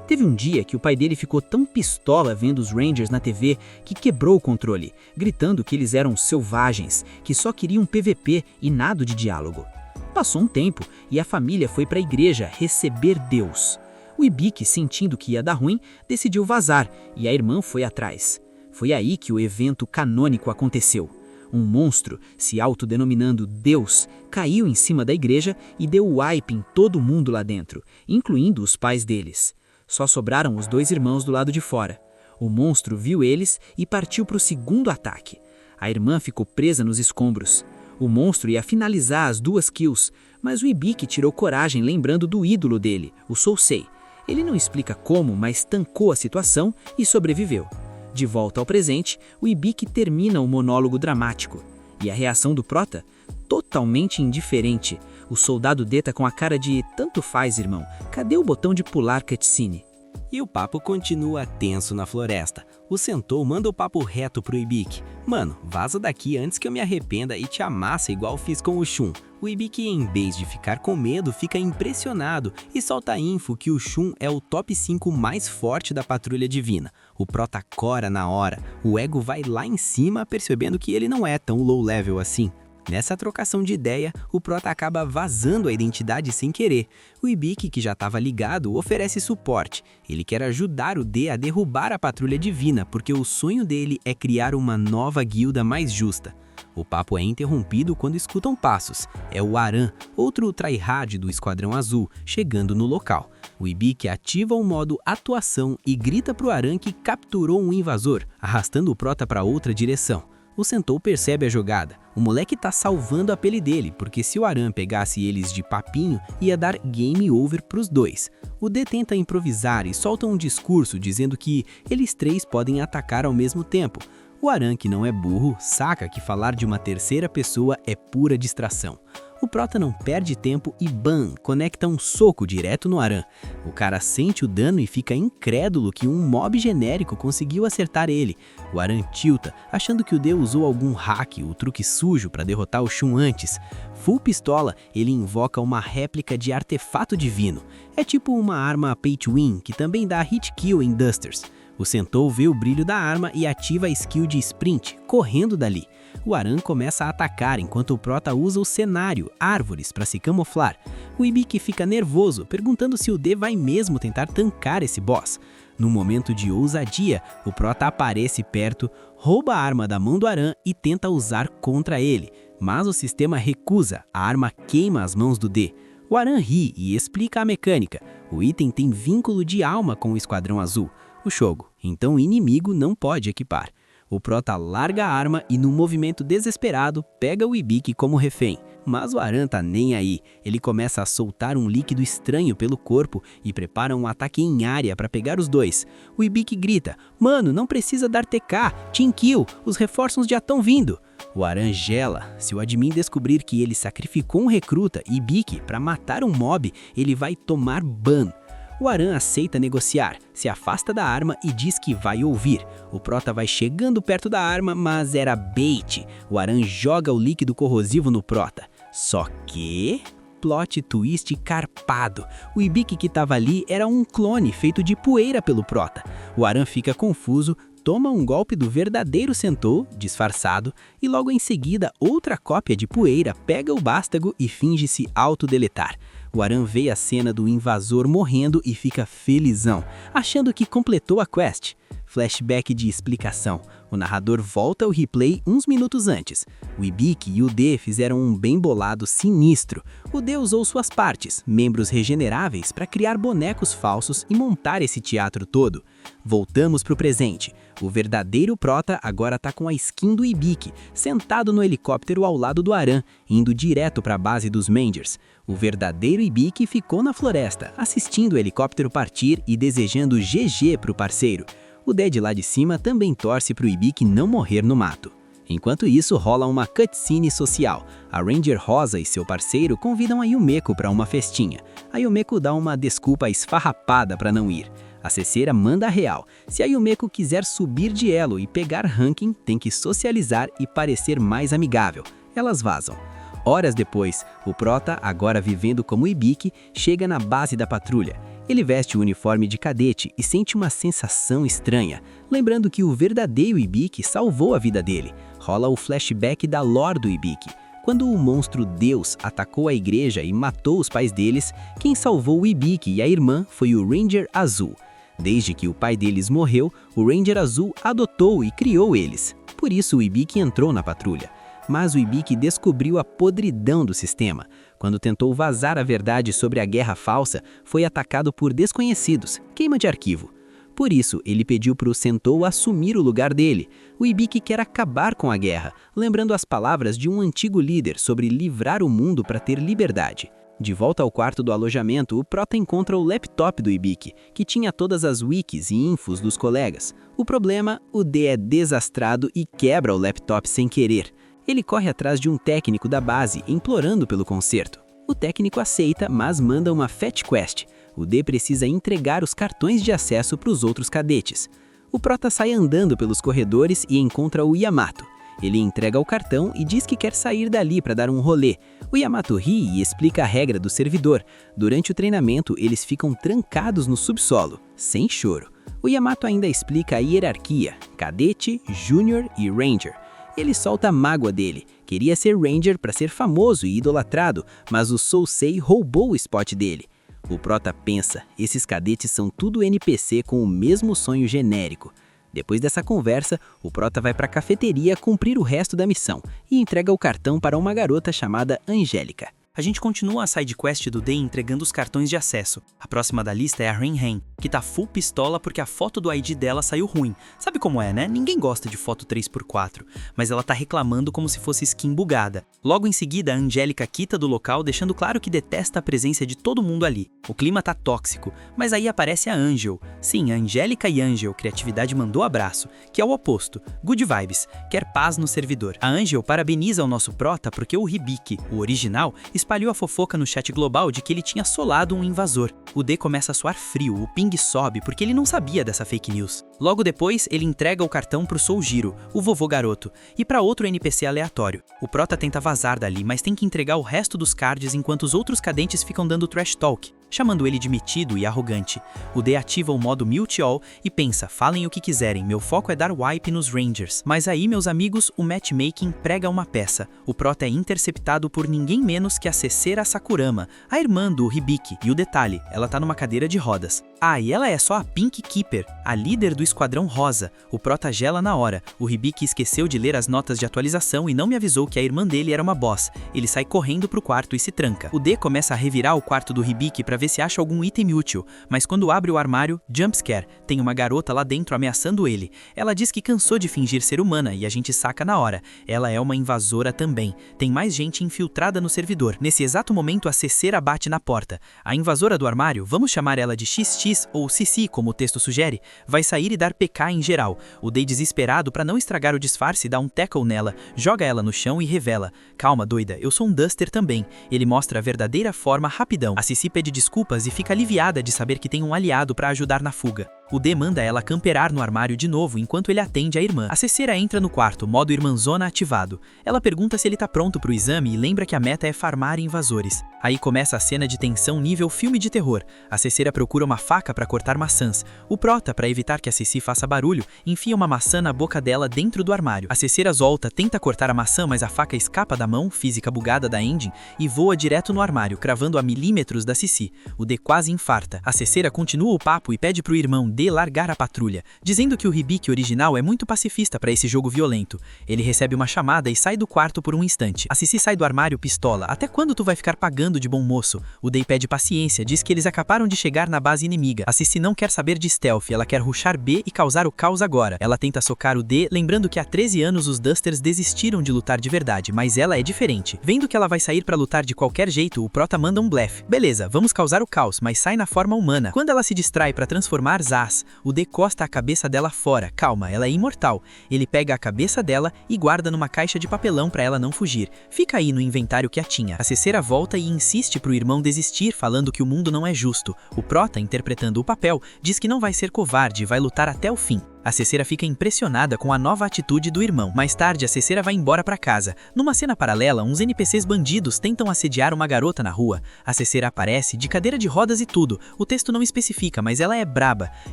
Teve um dia que o pai dele ficou tão pistola vendo os Rangers na TV que quebrou o controle, gritando que eles eram selvagens, que só queriam PVP e nada de diálogo. Passou um tempo e a família foi para a igreja receber Deus. O Ibiki, sentindo que ia dar ruim, decidiu vazar e a irmã foi atrás. Foi aí que o evento canônico aconteceu. Um monstro, se autodenominando Deus, caiu em cima da igreja e deu wipe em todo mundo lá dentro, incluindo os pais deles. Só sobraram os dois irmãos do lado de fora. O monstro viu eles e partiu para o segundo ataque. A irmã ficou presa nos escombros. O monstro ia finalizar as 2 kills, mas o Ibiki tirou coragem lembrando do ídolo dele, o Sousei. Ele não explica como, mas tancou a situação e sobreviveu. De volta ao presente, o Ibiki termina o monólogo dramático. E a reação do Prota? Totalmente indiferente. O soldado D tá com a cara de tanto faz, irmão. Cadê o botão de pular cutscene? E o papo continua tenso na floresta. O Sentou manda o papo reto pro Ibiki. Mano, vaza daqui antes que eu me arrependa e te amassa igual fiz com o Shun. O Ibiki, em vez de ficar com medo, fica impressionado e solta a info que o Shun é o top 5 mais forte da Patrulha Divina. O Prota cora na hora. O ego vai lá em cima, percebendo que ele não é tão low level assim. Nessa trocação de ideia, o Prota acaba vazando a identidade sem querer. O Ibiki, que já estava ligado, oferece suporte. Ele quer ajudar o D a derrubar a Patrulha Divina, porque o sonho dele é criar uma nova guilda mais justa. O papo é interrompido quando escutam passos. É o Aran, outro tryhard do Esquadrão Azul, chegando no local. O Ibiki ativa o modo atuação e grita pro Aran que capturou um invasor, arrastando o Prota para outra direção. O Sentou percebe a jogada. O moleque tá salvando a pele dele, porque se o Aran pegasse eles de papinho, ia dar game over pros dois. O D tenta improvisar e solta um discurso dizendo que eles três podem atacar ao mesmo tempo. O Aran, que não é burro, saca que falar de uma terceira pessoa é pura distração. O Prota não perde tempo e bam, conecta um soco direto no Aran. O cara sente o dano e fica incrédulo que um mob genérico conseguiu acertar ele. O Aran tilta, achando que o D usou algum hack ou truque sujo para derrotar o Shun antes. Full pistola, ele invoca uma réplica de artefato divino. É tipo uma arma pay to win, que também dá hit kill em Dusters. O Sentou vê o brilho da arma e ativa a skill de sprint, correndo dali. O Aran começa a atacar enquanto o Prota usa o cenário, árvores, para se camuflar. O Ibiki fica nervoso, perguntando se o D vai mesmo tentar tancar esse boss. No momento de ousadia, o Prota aparece perto, rouba a arma da mão do Aran e tenta usar contra ele. Mas o sistema recusa, a arma queima as mãos do D. O Aran ri e explica a mecânica. O item tem vínculo de alma com o Esquadrão Azul, o Shogo, então o inimigo não pode equipar. O Prota larga a arma e, num movimento desesperado, pega o Ibiki como refém. Mas o Aran tá nem aí. Ele começa a soltar um líquido estranho pelo corpo e prepara um ataque em área para pegar os dois. O Ibiki grita: "Mano, não precisa dar TK, team kill, os reforços já estão vindo." O Aran gela. Se o admin descobrir que ele sacrificou um recruta, Ibiki, para matar um mob, ele vai tomar ban. O Aran aceita negociar, se afasta da arma e diz que vai ouvir. O Prota vai chegando perto da arma, mas era bait. O Aran joga o líquido corrosivo no Prota. Só que... plot twist carpado. O Ibiki que tava ali era um clone feito de poeira pelo Prota. O Aran fica confuso, toma um golpe do verdadeiro Sentou, disfarçado, e logo em seguida outra cópia de poeira pega o vástago e finge se autodeletar. O Aran vê a cena do invasor morrendo e fica felizão, achando que completou a quest. Flashback de explicação. O narrador volta ao replay uns minutos antes. O Ibiki e o D fizeram um bem bolado sinistro. O D usou suas partes, membros regeneráveis, para criar bonecos falsos e montar esse teatro todo. Voltamos pro presente. O verdadeiro Prota agora tá com a skin do Ibiki, sentado no helicóptero ao lado do Aran, indo direto para a base dos Mangers. O verdadeiro Ibiki ficou na floresta, assistindo o helicóptero partir e desejando GG pro parceiro. O Dead lá de cima também torce pro Ibiki não morrer no mato. Enquanto isso, rola uma cutscene social. A Ranger Rosa e seu parceiro convidam a Yumeko para uma festinha. A Yumeko dá uma desculpa esfarrapada para não ir. A Ceceira manda a real. Se a Yumeko quiser subir de elo e pegar ranking, tem que socializar e parecer mais amigável. Elas vazam. Horas depois, o Prota, agora vivendo como Ibiki, chega na base da patrulha. Ele veste o uniforme de cadete e sente uma sensação estranha, lembrando que o verdadeiro Ibiki salvou a vida dele. Rola o flashback da lore do Ibiki. Quando o monstro Deus atacou a igreja e matou os pais deles, quem salvou o Ibiki e a irmã foi o Ranger Azul. Desde que o pai deles morreu, o Ranger Azul adotou e criou eles. Por isso o Ibiki entrou na patrulha. Mas o Ibiki descobriu a podridão do sistema. Quando tentou vazar a verdade sobre a guerra falsa, foi atacado por desconhecidos, queima de arquivo. Por isso, ele pediu para o Sentou assumir o lugar dele. O Ibiki quer acabar com a guerra, lembrando as palavras de um antigo líder sobre livrar o mundo para ter liberdade. De volta ao quarto do alojamento, o Prota encontra o laptop do Ibiki, que tinha todas as wikis e infos dos colegas. O problema, o D é desastrado e quebra o laptop sem querer. Ele corre atrás de um técnico da base, implorando pelo conserto. O técnico aceita, mas manda uma fetch quest. O D precisa entregar os cartões de acesso para os outros cadetes. O Prota sai andando pelos corredores e encontra o Yamato. Ele entrega o cartão e diz que quer sair dali para dar um rolê. O Yamato ri e explica a regra do servidor. Durante o treinamento, eles ficam trancados no subsolo, sem choro. O Yamato ainda explica a hierarquia: cadete, júnior e ranger. Ele solta a mágoa dele. Queria ser Ranger para ser famoso e idolatrado, mas o Sousei roubou o spot dele. O Prota pensa, esses cadetes são tudo NPC com o mesmo sonho genérico. Depois dessa conversa, o Prota vai para a cafeteria cumprir o resto da missão e entrega o cartão para uma garota chamada Angélica. A gente continua a sidequest do D entregando os cartões de acesso. A próxima da lista é a Ren, que tá full pistola porque a foto do ID dela saiu ruim. Sabe como é, né? Ninguém gosta de foto 3x4, mas ela tá reclamando como se fosse skin bugada. Logo em seguida, a Angélica quita do local, deixando claro que detesta a presença de todo mundo ali. O clima tá tóxico, mas aí aparece a Angel. Sim, a Angélica e Angel, criatividade mandou abraço, que é o oposto, good vibes, quer paz no servidor. A Angel parabeniza o nosso prota porque o Hibiki, o original, espalhou a fofoca no chat global de que ele tinha solado um invasor. O D começa a suar frio, o ping sobe porque ele não sabia dessa fake news. Logo depois, ele entrega o cartão pro Soujiro, o vovô garoto, e para outro NPC aleatório. O prota tenta vazar dali, mas tem que entregar o resto dos cards enquanto os outros cadentes ficam dando trash talk, chamando ele de metido e arrogante. O D ativa o modo Mute All e pensa, falem o que quiserem, meu foco é dar wipe nos Rangers. Mas aí, meus amigos, o matchmaking prega uma peça. O prota é interceptado por ninguém menos que a Cecera Sakurama, a irmã do Hibiki. E o detalhe, ela tá numa cadeira de rodas. Ah, e ela é só a Pink Keeper, a líder do Esquadrão Rosa. O prota gela na hora. O Hibiki esqueceu de ler as notas de atualização e não me avisou que a irmã dele era uma boss. Ele sai correndo pro quarto e se tranca. O D começa a revirar o quarto do Hibiki pra ver se acha algum item útil, mas quando abre o armário, jumpscare, tem uma garota lá dentro ameaçando ele. Ela diz que cansou de fingir ser humana e a gente saca na hora. Ela é uma invasora também. Tem mais gente infiltrada no servidor. Nesse exato momento, a Cecera bate na porta. A invasora do armário, vamos chamar ela de XX ou Cici, como o texto sugere, vai sair e dar PK em geral. O Day, desesperado pra não estragar o disfarce, dá um tackle nela, joga ela no chão e revela: calma, doida, eu sou um Duster também. Ele mostra a verdadeira forma rapidão. A Cici pede desculpas e fica aliviada de saber que tem um aliado pra ajudar na fuga. O D manda ela camperar no armário de novo enquanto ele atende a irmã. A Cecera entra no quarto, modo irmãzona ativado. Ela pergunta se ele tá pronto pro exame e lembra que a meta é farmar invasores. Aí começa a cena de tensão nível filme de terror. A Cecera procura uma faca pra cortar maçãs. O prota, pra evitar que a Cici faça barulho, enfia uma maçã na boca dela dentro do armário. A Cecera Zolta tenta cortar a maçã, mas a faca escapa da mão, física bugada da engine, e voa direto no armário, cravando a milímetros da Cici. O D quase infarta. A Cecera continua o papo e pede pro irmão D largar a patrulha, dizendo que o Hibiki original é muito pacifista pra esse jogo violento. Ele recebe uma chamada e sai do quarto por um instante. A Cici sai do armário pistola. Até quando tu vai ficar pagando de bom moço? O Day pede paciência, diz que eles acabaram de chegar na base inimiga. A Cici não quer saber de stealth, ela quer rushar B e causar o caos agora. Ela tenta socar o D, lembrando que há 13 anos os Dusters desistiram de lutar de verdade, mas ela é diferente. Vendo que ela vai sair pra lutar de qualquer jeito, o prota manda um blefe. Beleza, vamos causar o caos, mas sai na forma humana. Quando ela se distrai pra transformar Zaz, o D costa a cabeça dela fora. Calma, ela é imortal. Ele pega a cabeça dela e guarda numa caixa de papelão pra ela não fugir. Fica aí no inventário que a tinha. A Cecera volta e insiste pro irmão desistir, falando que o mundo não é justo. O prota, interpretando o papel, diz que não vai ser covarde e vai lutar até o fim. A Cecera fica impressionada com a nova atitude do irmão. Mais tarde, a Cecera vai embora pra casa. Numa cena paralela, uns NPCs bandidos tentam assediar uma garota na rua. A Cecera aparece, de cadeira de rodas e tudo. O texto não especifica, mas ela é braba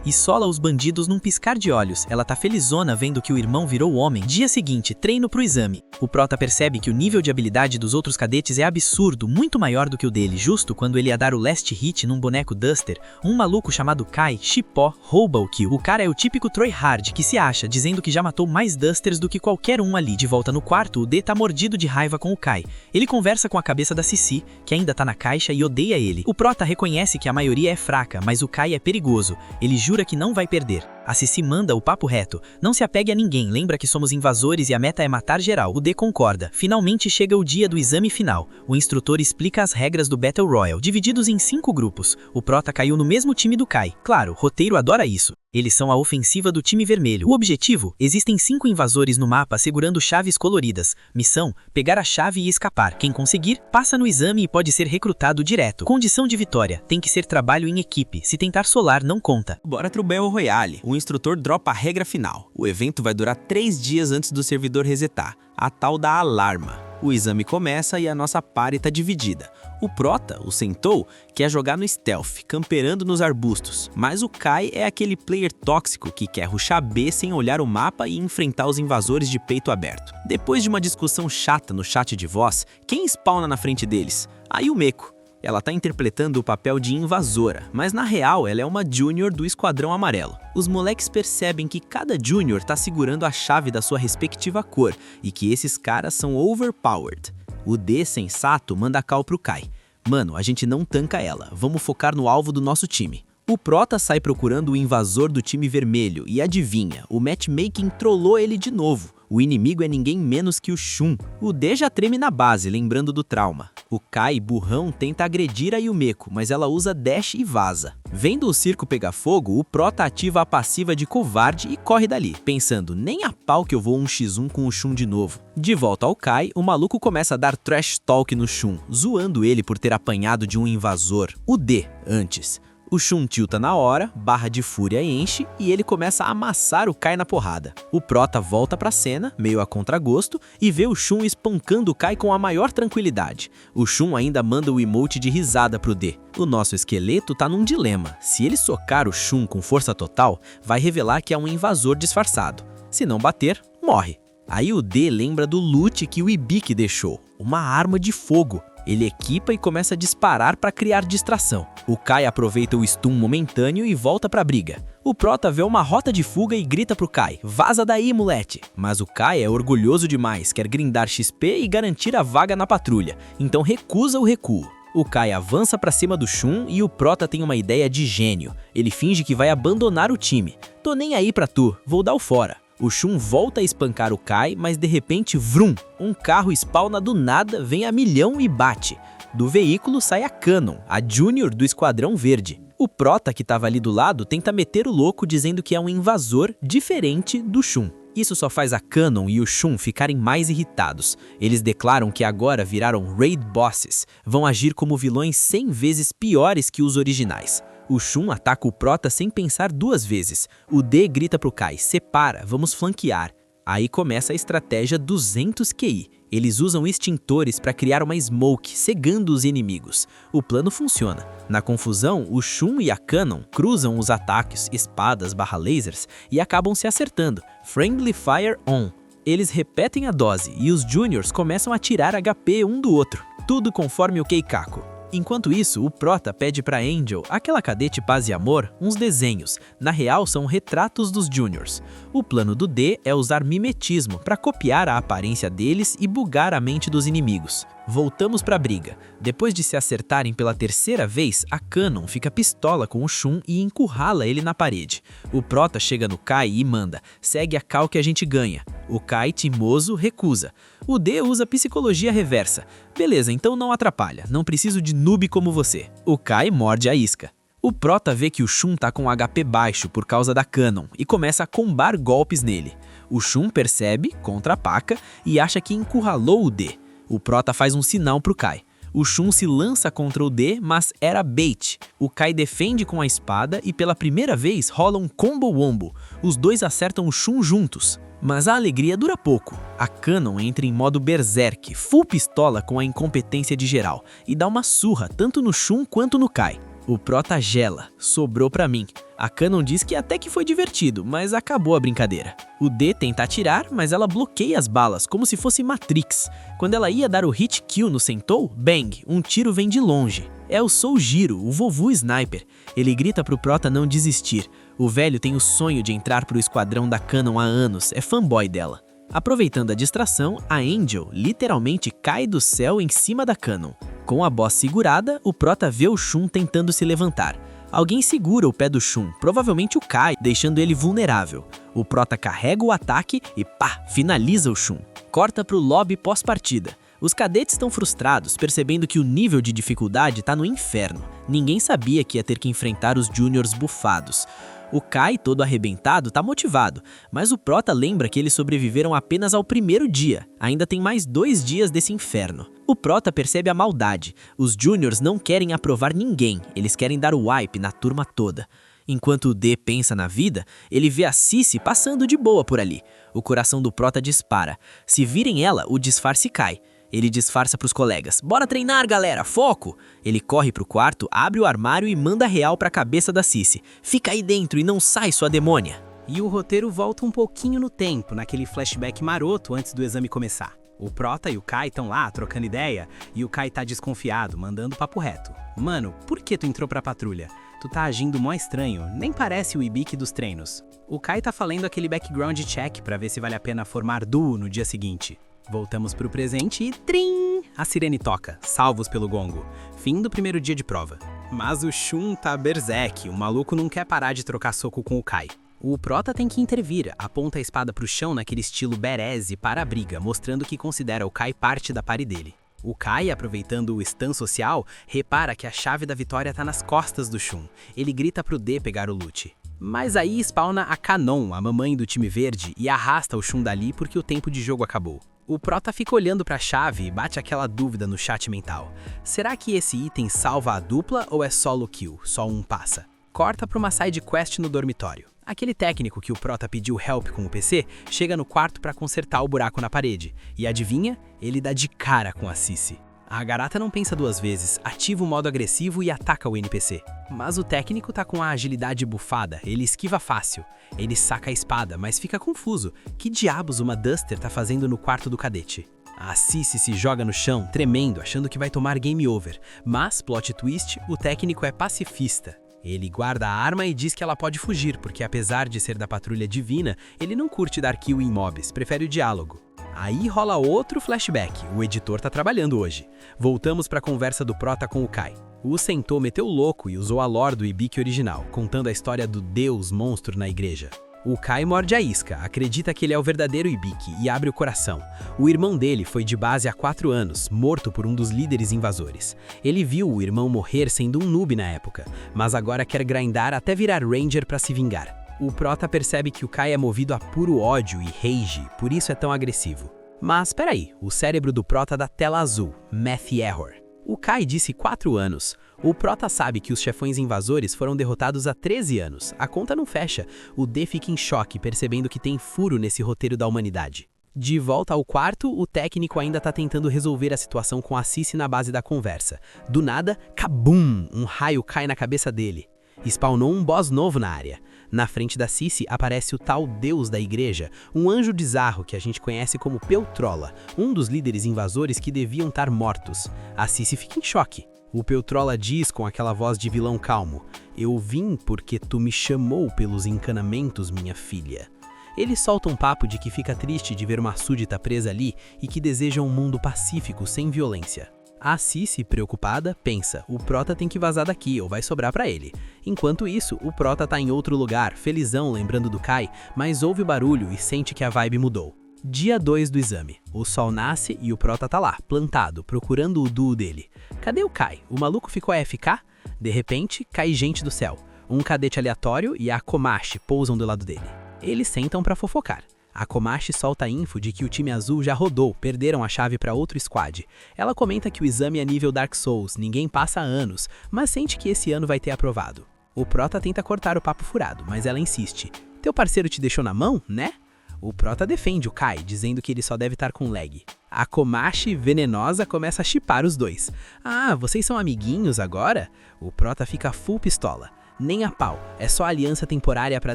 e sola os bandidos num piscar de olhos. Ela tá felizona vendo que o irmão virou homem. Dia seguinte, treino pro exame. O prota percebe que o nível de habilidade dos outros cadetes é absurdo, muito maior do que o dele. Justo quando ele ia dar o last hit num boneco Duster, um maluco chamado Kai Shipó rouba o kill. O cara é o típico Troy Hard que se acha, dizendo que já matou mais Dusters do que qualquer um ali. De volta no quarto, o D tá mordido de raiva com o Kai. Ele conversa com a cabeça da Cici, que ainda tá na caixa e odeia ele. O prota reconhece que a maioria é fraca, mas o Kai é perigoso. Ele jura que não vai perder. A Cici manda o papo reto. Não se apegue a ninguém, lembra que somos invasores e a meta é matar geral. O D concorda. Finalmente chega o dia do exame final. O instrutor explica as regras do Battle Royale, divididos em 5 grupos. O prota caiu no mesmo time do Kai. Claro, roteiro adora isso. Eles são a ofensiva do time vermelho. O objetivo? Existem 5 invasores no mapa segurando chaves coloridas. Missão? Pegar a chave e escapar. Quem conseguir, passa no exame e pode ser recrutado direto. Condição de vitória? Tem que ser trabalho em equipe. Se tentar solar, não conta. Bora pro Battle Royale. O instrutor dropa a regra final. O evento vai durar 3 dias antes do servidor resetar. A tal da alarma. O exame começa e a nossa party tá dividida. O prota, o Sentou, quer jogar no stealth, camperando nos arbustos. Mas o Kai é aquele player tóxico que quer rushar B sem olhar o mapa e enfrentar os invasores de peito aberto. Depois de uma discussão chata no chat de voz, quem spawna na frente deles? A Yumeko. Ela tá interpretando o papel de invasora, mas na real ela é uma junior do Esquadrão Amarelo. Os moleques percebem que cada junior tá segurando a chave da sua respectiva cor e que esses caras são overpowered. O D, sensato, manda a cal pro Kai. Mano, a gente não tanca ela, vamos focar no alvo do nosso time. O Prota sai procurando o invasor do time vermelho e adivinha, o matchmaking trollou ele de novo. O inimigo é ninguém menos que o Shun. O D já treme na base, lembrando do trauma. O Kai, burrão, tenta agredir a Yumeko, mas ela usa dash e vaza. Vendo o circo pegar fogo, o Prota ativa a passiva de covarde e corre dali, pensando, nem a pau que eu vou 1x1 com o Shun de novo. De volta ao Kai, o maluco começa a dar trash talk no Shun, zoando ele por ter apanhado de um invasor, o D, antes. O Shun tilta na hora, barra de fúria enche e ele começa a amassar o Kai na porrada. O Prota volta pra cena, meio a contragosto, e vê o Shun espancando o Kai com a maior tranquilidade. O Shun ainda manda o emote de risada pro D. O nosso esqueleto tá num dilema. Se ele socar o Shun com força total, vai revelar que é um invasor disfarçado. Se não bater, morre. Aí o D lembra do loot que o Ibiki deixou, uma arma de fogo. Ele equipa e começa a disparar para criar distração. O Kai aproveita o stun momentâneo e volta pra briga. O Prota vê uma rota de fuga e grita pro Kai, vaza daí, moleque! Mas o Kai é orgulhoso demais, quer grindar XP e garantir a vaga na patrulha, então recusa o recuo. O Kai avança pra cima do Shun e o Prota tem uma ideia de gênio. Ele finge que vai abandonar o time. Tô nem aí pra tu, vou dar o fora. O Shun volta a espancar o Kai, mas de repente, vrum! Um carro spawna do nada, vem a milhão e bate. Do veículo sai a Cannon, a Junior do Esquadrão Verde. O Prota, que tava ali do lado, tenta meter o louco dizendo que é um invasor diferente do Shun. Isso só faz a Cannon e o Shun ficarem mais irritados. Eles declaram que agora viraram Raid Bosses, vão agir como vilões 100 vezes piores que os originais. O Shun ataca o Prota sem pensar duas vezes. O D grita pro Kai, separa, vamos flanquear. Aí começa a estratégia 200 QI. Eles usam extintores para criar uma smoke, cegando os inimigos. O plano funciona. Na confusão, o Shun e a Cannon cruzam os ataques, espadas barra lasers, e acabam se acertando. Friendly Fire On. Eles repetem a dose e os Juniors começam a tirar HP um do outro. Tudo conforme o Keikaku. Enquanto isso, o Prota pede pra Angel, aquela cadete paz e amor, uns desenhos. Na real, são retratos dos Juniors. O plano do D é usar mimetismo para copiar a aparência deles e bugar a mente dos inimigos. Voltamos pra briga. Depois de se acertarem pela terceira vez, a Cannon fica pistola com o Shun e encurrala ele na parede. O Prota chega no Kai e manda, segue a cal que a gente ganha. O Kai, timoso, recusa. O D usa psicologia reversa. Beleza, então não atrapalha, não preciso de noob como você. O Kai morde a isca. O Prota vê que o Shun tá com HP baixo por causa da Cannon e começa a combar golpes nele. O Shun percebe, contra-paca e acha que encurralou o D. O Prota faz um sinal pro Kai. O Shun se lança contra o D, mas era bait. O Kai defende com a espada e pela primeira vez rola um combo wombo. Os dois acertam o Shun juntos. Mas a alegria dura pouco. A Cannon entra em modo berserk, full pistola com a incompetência de geral, e dá uma surra tanto no Shun quanto no Kai. O Prota gela, sobrou pra mim. A Cannon diz que até que foi divertido, mas acabou a brincadeira. O D tenta atirar, mas ela bloqueia as balas, como se fosse Matrix. Quando ela ia dar o hit kill no Sentou, bang, um tiro vem de longe. É o Soujiro, o vovô sniper. Ele grita pro Prota não desistir. O velho tem o sonho de entrar pro esquadrão da Cannon há anos, é fanboy dela. Aproveitando a distração, a Angel literalmente cai do céu em cima da Cannon. Com a boss segurada, o Prota vê o Shun tentando se levantar. Alguém segura o pé do Shun, provavelmente o Kai, deixando ele vulnerável. O Prota carrega o ataque e pá, finaliza o Shun. Corta pro lobby pós-partida. Os cadetes estão frustrados, percebendo que o nível de dificuldade tá no inferno. Ninguém sabia que ia ter que enfrentar os Juniors bufados. O Kai, todo arrebentado, tá motivado, mas o Prota lembra que eles sobreviveram apenas ao primeiro dia. Ainda tem mais 2 dias desse inferno. O Prota percebe a maldade. Os Juniors não querem aprovar ninguém, eles querem dar o wipe na turma toda. Enquanto o D pensa na vida, ele vê a Cici passando de boa por ali. O coração do Prota dispara. Se virem ela, o disfarce cai. Ele disfarça pros colegas. Bora treinar, galera, foco! Ele corre pro quarto, abre o armário e manda real pra cabeça da Cici. Fica aí dentro e não sai, sua demônia! E o roteiro volta um pouquinho no tempo, naquele flashback maroto antes do exame começar. O Prota e o Kai estão lá, trocando ideia, e o Kai tá desconfiado, mandando papo reto. Mano, por que tu entrou pra patrulha? Tu tá agindo mó estranho, nem parece o Ibiki dos treinos. O Kai tá falando aquele background check pra ver se vale a pena formar duo no dia seguinte. Voltamos pro presente e trim! A sirene toca, salvos pelo gongo. Fim do primeiro dia de prova. Mas o Shun tá berserk, o maluco não quer parar de trocar soco com o Kai. O Prota tem que intervir, aponta a espada pro chão naquele estilo badass e para a briga, mostrando que considera o Kai parte da party dele. O Kai, aproveitando o stun social, repara que a chave da vitória tá nas costas do Shun. Ele grita pro D pegar o loot. Mas aí spawna a Kanon, a mamãe do time verde, e arrasta o Shun dali porque o tempo de jogo acabou. O Prota fica olhando pra chave e bate aquela dúvida no chat mental. Será que esse item salva a dupla ou é solo kill, só um passa? Corta pra uma side quest no dormitório. Aquele técnico que o Prota pediu help com o PC chega no quarto pra consertar o buraco na parede. E adivinha? Ele dá de cara com a Sissi. A garota não pensa duas vezes, ativa o modo agressivo e ataca o NPC. Mas o técnico tá com a agilidade bufada, ele esquiva fácil. Ele saca a espada, mas fica confuso. Que diabos uma Duster tá fazendo no quarto do cadete? A Sissi se joga no chão, tremendo, achando que vai tomar game over. Mas, plot twist, o técnico é pacifista. Ele guarda a arma e diz que ela pode fugir, porque apesar de ser da patrulha divina, ele não curte dar kill em mobs, prefere o diálogo. Aí rola outro flashback, o editor tá trabalhando hoje. Voltamos pra conversa do Prota com o Kai. O Sentou meteu o louco e usou a lore do Ibiki original, contando a história do deus monstro na igreja. O Kai morde a isca, acredita que ele é o verdadeiro Ibiki e abre o coração. O irmão dele foi de base há 4 anos, morto por um dos líderes invasores. Ele viu o irmão morrer sendo um noob na época, mas agora quer grindar até virar ranger pra se vingar. O Prota percebe que o Kai é movido a puro ódio e rage, por isso é tão agressivo. Mas peraí, o cérebro do Prota dá tela azul, Math Error. O Kai disse 4 anos. O Prota sabe que os chefões invasores foram derrotados há 13 anos. A conta não fecha. O D fica em choque, percebendo que tem furo nesse roteiro da humanidade. De volta ao quarto, o técnico ainda tá tentando resolver a situação com a Sissi na base da conversa. Do nada, kabum! Um raio cai na cabeça dele. Spawnou um boss novo na área. Na frente da Sissi aparece o tal deus da igreja, um anjo bizarro que a gente conhece como Peutrola, um dos líderes invasores que deviam estar mortos. A Sissi fica em choque. O Peutrola diz com aquela voz de vilão calmo: "Eu vim porque tu me chamou pelos encanamentos, minha filha." Ele solta um papo de que fica triste de ver uma súdita presa ali e que deseja um mundo pacífico sem violência. A Sissi, preocupada, pensa, o Prota tem que vazar daqui ou vai sobrar pra ele. Enquanto isso, o Prota tá em outro lugar, felizão lembrando do Kai, mas ouve o barulho e sente que a vibe mudou. Dia 2 do exame. O sol nasce e o Prota tá lá, plantado, procurando o duo dele. Cadê o Kai? O maluco ficou AFK? De repente, cai gente do céu. Um cadete aleatório e a Komachi pousam do lado dele. Eles sentam pra fofocar. A Komachi solta a info de que o time azul já rodou, perderam a chave para outro squad. Ela comenta que o exame é nível Dark Souls, ninguém passa há anos, mas sente que esse ano vai ter aprovado. O Prota tenta cortar o papo furado, mas ela insiste. Teu parceiro te deixou na mão, né? O Prota defende o Kai, dizendo que ele só deve estar com lag. A Komachi, venenosa, começa a shippar os dois. Ah, vocês são amiguinhos agora? O Prota fica full pistola. Nem a pau, é só aliança temporária para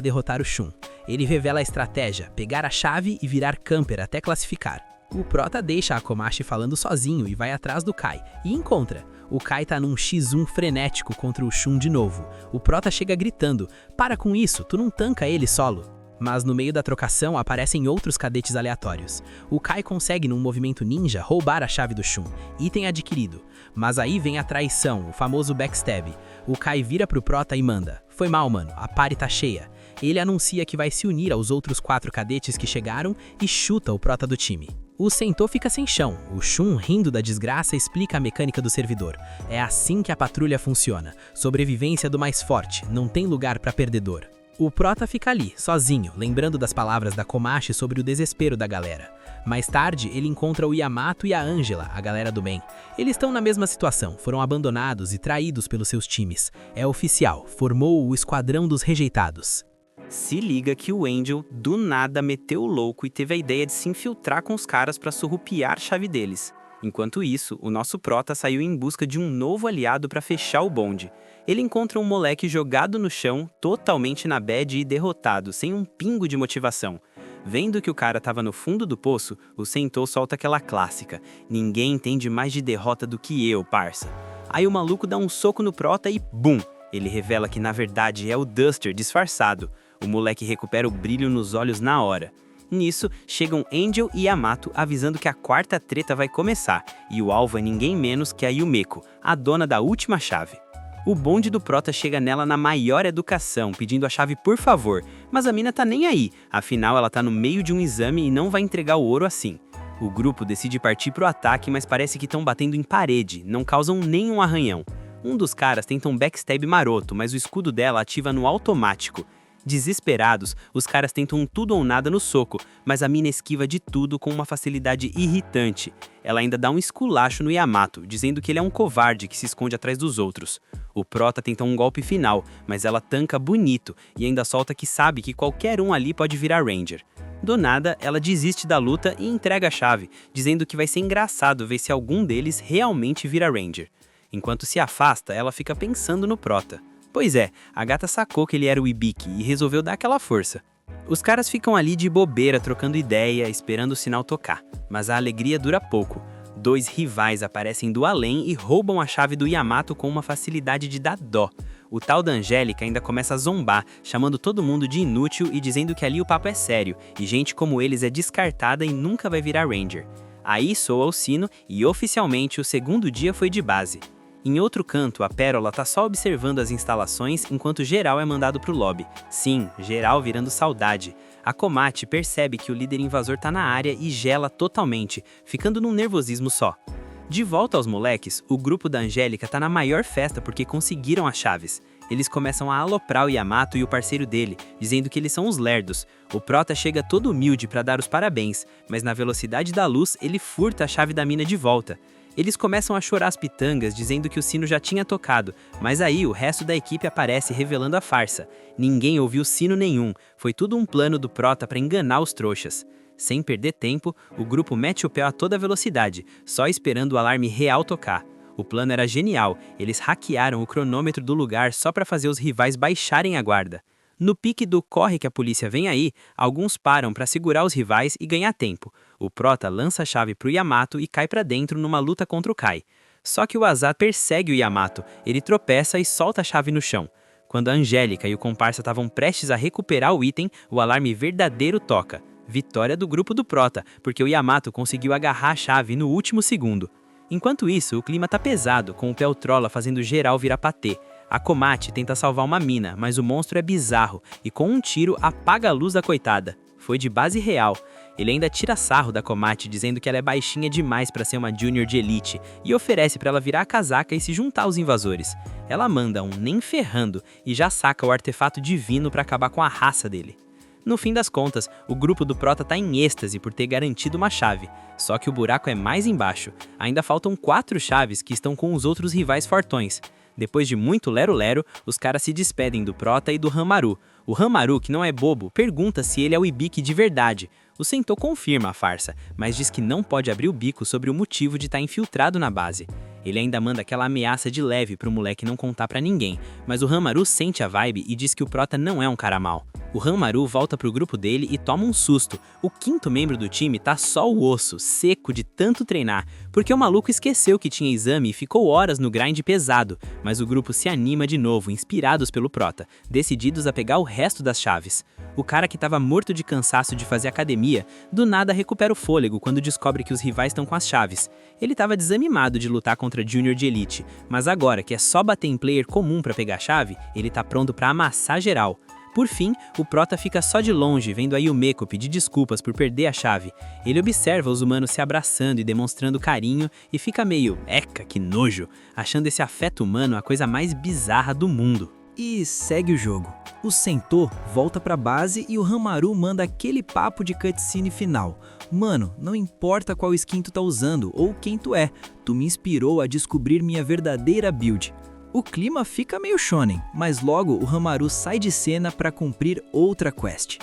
derrotar o Shun. Ele revela a estratégia, pegar a chave e virar camper até classificar. O Prota deixa a Komachi falando sozinho e vai atrás do Kai, e encontra. O Kai tá num X1 frenético contra o Shun de novo. O Prota chega gritando: "Para com isso, tu não tanca ele solo." Mas no meio da trocação aparecem outros cadetes aleatórios. O Kai consegue, num movimento ninja, roubar a chave do Shun, item adquirido. Mas aí vem a traição, o famoso backstab. O Kai vira pro Prota e manda: "Foi mal, mano, a party tá cheia." Ele anuncia que vai se unir aos outros 4 cadetes que chegaram e chuta o Prota do time. O Sentou fica sem chão. O Shun, rindo da desgraça, explica a mecânica do servidor. É assim que a patrulha funciona. Sobrevivência do mais forte, não tem lugar pra perdedor. O Prota fica ali, sozinho, lembrando das palavras da Komachi sobre o desespero da galera. Mais tarde, ele encontra o Yamato e a Angela, a galera do bem. Eles estão na mesma situação, foram abandonados e traídos pelos seus times. É oficial, formou o Esquadrão dos Rejeitados. Se liga que o Angel, do nada, meteu o louco e teve a ideia de se infiltrar com os caras pra surrupiar a chave deles. Enquanto isso, o nosso Prota saiu em busca de um novo aliado pra fechar o bonde. Ele encontra um moleque jogado no chão, totalmente na bad e derrotado, sem um pingo de motivação. Vendo que o cara tava no fundo do poço, o Sentou solta aquela clássica: "Ninguém entende mais de derrota do que eu, parça." Aí o maluco dá um soco no Prota e bum! Ele revela que na verdade é o Duster disfarçado. O moleque recupera o brilho nos olhos na hora. Nisso, chegam Angel e Yamato avisando que a quarta treta vai começar, e o alvo é ninguém menos que a Yumeko, a dona da última chave. O bonde do Prota chega nela na maior educação, pedindo a chave por favor, mas a mina tá nem aí, afinal ela tá no meio de um exame e não vai entregar o ouro assim. O grupo decide partir pro ataque, mas parece que estão batendo em parede, não causam nenhum arranhão. Um dos caras tenta um backstab maroto, mas o escudo dela ativa no automático. Desesperados, os caras tentam um tudo ou nada no soco, mas a mina esquiva de tudo com uma facilidade irritante. Ela ainda dá um esculacho no Yamato, dizendo que ele é um covarde que se esconde atrás dos outros. O Prota tenta um golpe final, mas ela tanca bonito e ainda solta que sabe que qualquer um ali pode virar Ranger. Do nada, ela desiste da luta e entrega a chave, dizendo que vai ser engraçado ver se algum deles realmente vira Ranger. Enquanto se afasta, ela fica pensando no Prota. Pois é, a gata sacou que ele era o Ibiki e resolveu dar aquela força. Os caras ficam ali de bobeira, trocando ideia, esperando o sinal tocar. Mas a alegria dura pouco. 2 rivais aparecem do além e roubam a chave do Yamato com uma facilidade de dar dó. O tal da Angélica ainda começa a zombar, chamando todo mundo de inútil e dizendo que ali o papo é sério, e gente como eles é descartada e nunca vai virar Ranger. Aí soa o sino e oficialmente o segundo dia foi de base. Em outro canto, a Pérola tá só observando as instalações enquanto geral é mandado pro lobby. Sim, geral virando saudade. A Komate percebe que o líder invasor tá na área e gela totalmente, ficando num nervosismo só. De volta aos moleques, o grupo da Angélica tá na maior festa porque conseguiram as chaves. Eles começam a aloprar o Yamato e o parceiro dele, dizendo que eles são os lerdos. O Prota chega todo humilde pra dar os parabéns, mas na velocidade da luz ele furta a chave da mina de volta. Eles começam a chorar as pitangas, dizendo que o sino já tinha tocado, mas aí o resto da equipe aparece revelando a farsa. Ninguém ouviu sino nenhum, foi tudo um plano do Prota para enganar os trouxas. Sem perder tempo, o grupo mete o pé a toda velocidade, só esperando o alarme real tocar. O plano era genial, eles hackearam o cronômetro do lugar só para fazer os rivais baixarem a guarda. No pique do corre que a polícia vem aí, alguns param para segurar os rivais e ganhar tempo. O Prota lança a chave pro Yamato e cai para dentro numa luta contra o Kai. Só que o Azat persegue o Yamato, ele tropeça e solta a chave no chão. Quando a Angélica e o comparsa estavam prestes a recuperar o item, o alarme verdadeiro toca. Vitória do grupo do Prota, porque o Yamato conseguiu agarrar a chave no último segundo. Enquanto isso, o clima tá pesado, com o Peltrola fazendo geral virar patê. A Komate tenta salvar uma mina, mas o monstro é bizarro e com um tiro apaga a luz da coitada. Foi de base real. Ele ainda tira sarro da Komate, dizendo que ela é baixinha demais para ser uma junior de elite e oferece para ela virar a casaca e se juntar aos invasores. Ela manda um nem ferrando e já saca o artefato divino para acabar com a raça dele. No fim das contas, o grupo do Prota tá em êxtase por ter garantido uma chave. Só que o buraco é mais embaixo. Ainda faltam 4 chaves que estão com os outros rivais fortões. Depois de muito lero-lero, os caras se despedem do Prota e do Ranmaru. O Ranmaru, que não é bobo, pergunta se ele é o Ibiki de verdade. O Sentou confirma a farsa, mas diz que não pode abrir o bico sobre o motivo de estar infiltrado na base. Ele ainda manda aquela ameaça de leve pro moleque não contar pra ninguém, mas o Ranmaru sente a vibe e diz que o Prota não é um cara mau. O Ranmaru volta pro grupo dele e toma um susto. O 5º membro do time tá só o osso, seco de tanto treinar, porque o maluco esqueceu que tinha exame e ficou horas no grind pesado, mas o grupo se anima de novo, inspirados pelo Prota, decididos a pegar o resto das chaves. O cara que tava morto de cansaço de fazer academia, do nada recupera o fôlego quando descobre que os rivais estão com as chaves. Ele tava desanimado de lutar contra Junior de Elite, mas agora que é só bater em player comum pra pegar a chave, ele tá pronto pra amassar geral. Por fim, o Prota fica só de longe vendo a Yumeko pedir desculpas por perder a chave. Ele observa os humanos se abraçando e demonstrando carinho e fica meio, eca, que nojo, achando esse afeto humano a coisa mais bizarra do mundo. E segue o jogo. O Sentou volta pra base e o Ranmaru manda aquele papo de cutscene final. Mano, não importa qual skin tu tá usando ou quem tu é, tu me inspirou a descobrir minha verdadeira build. O clima fica meio shonen, mas logo o Ranmaru sai de cena para cumprir outra quest.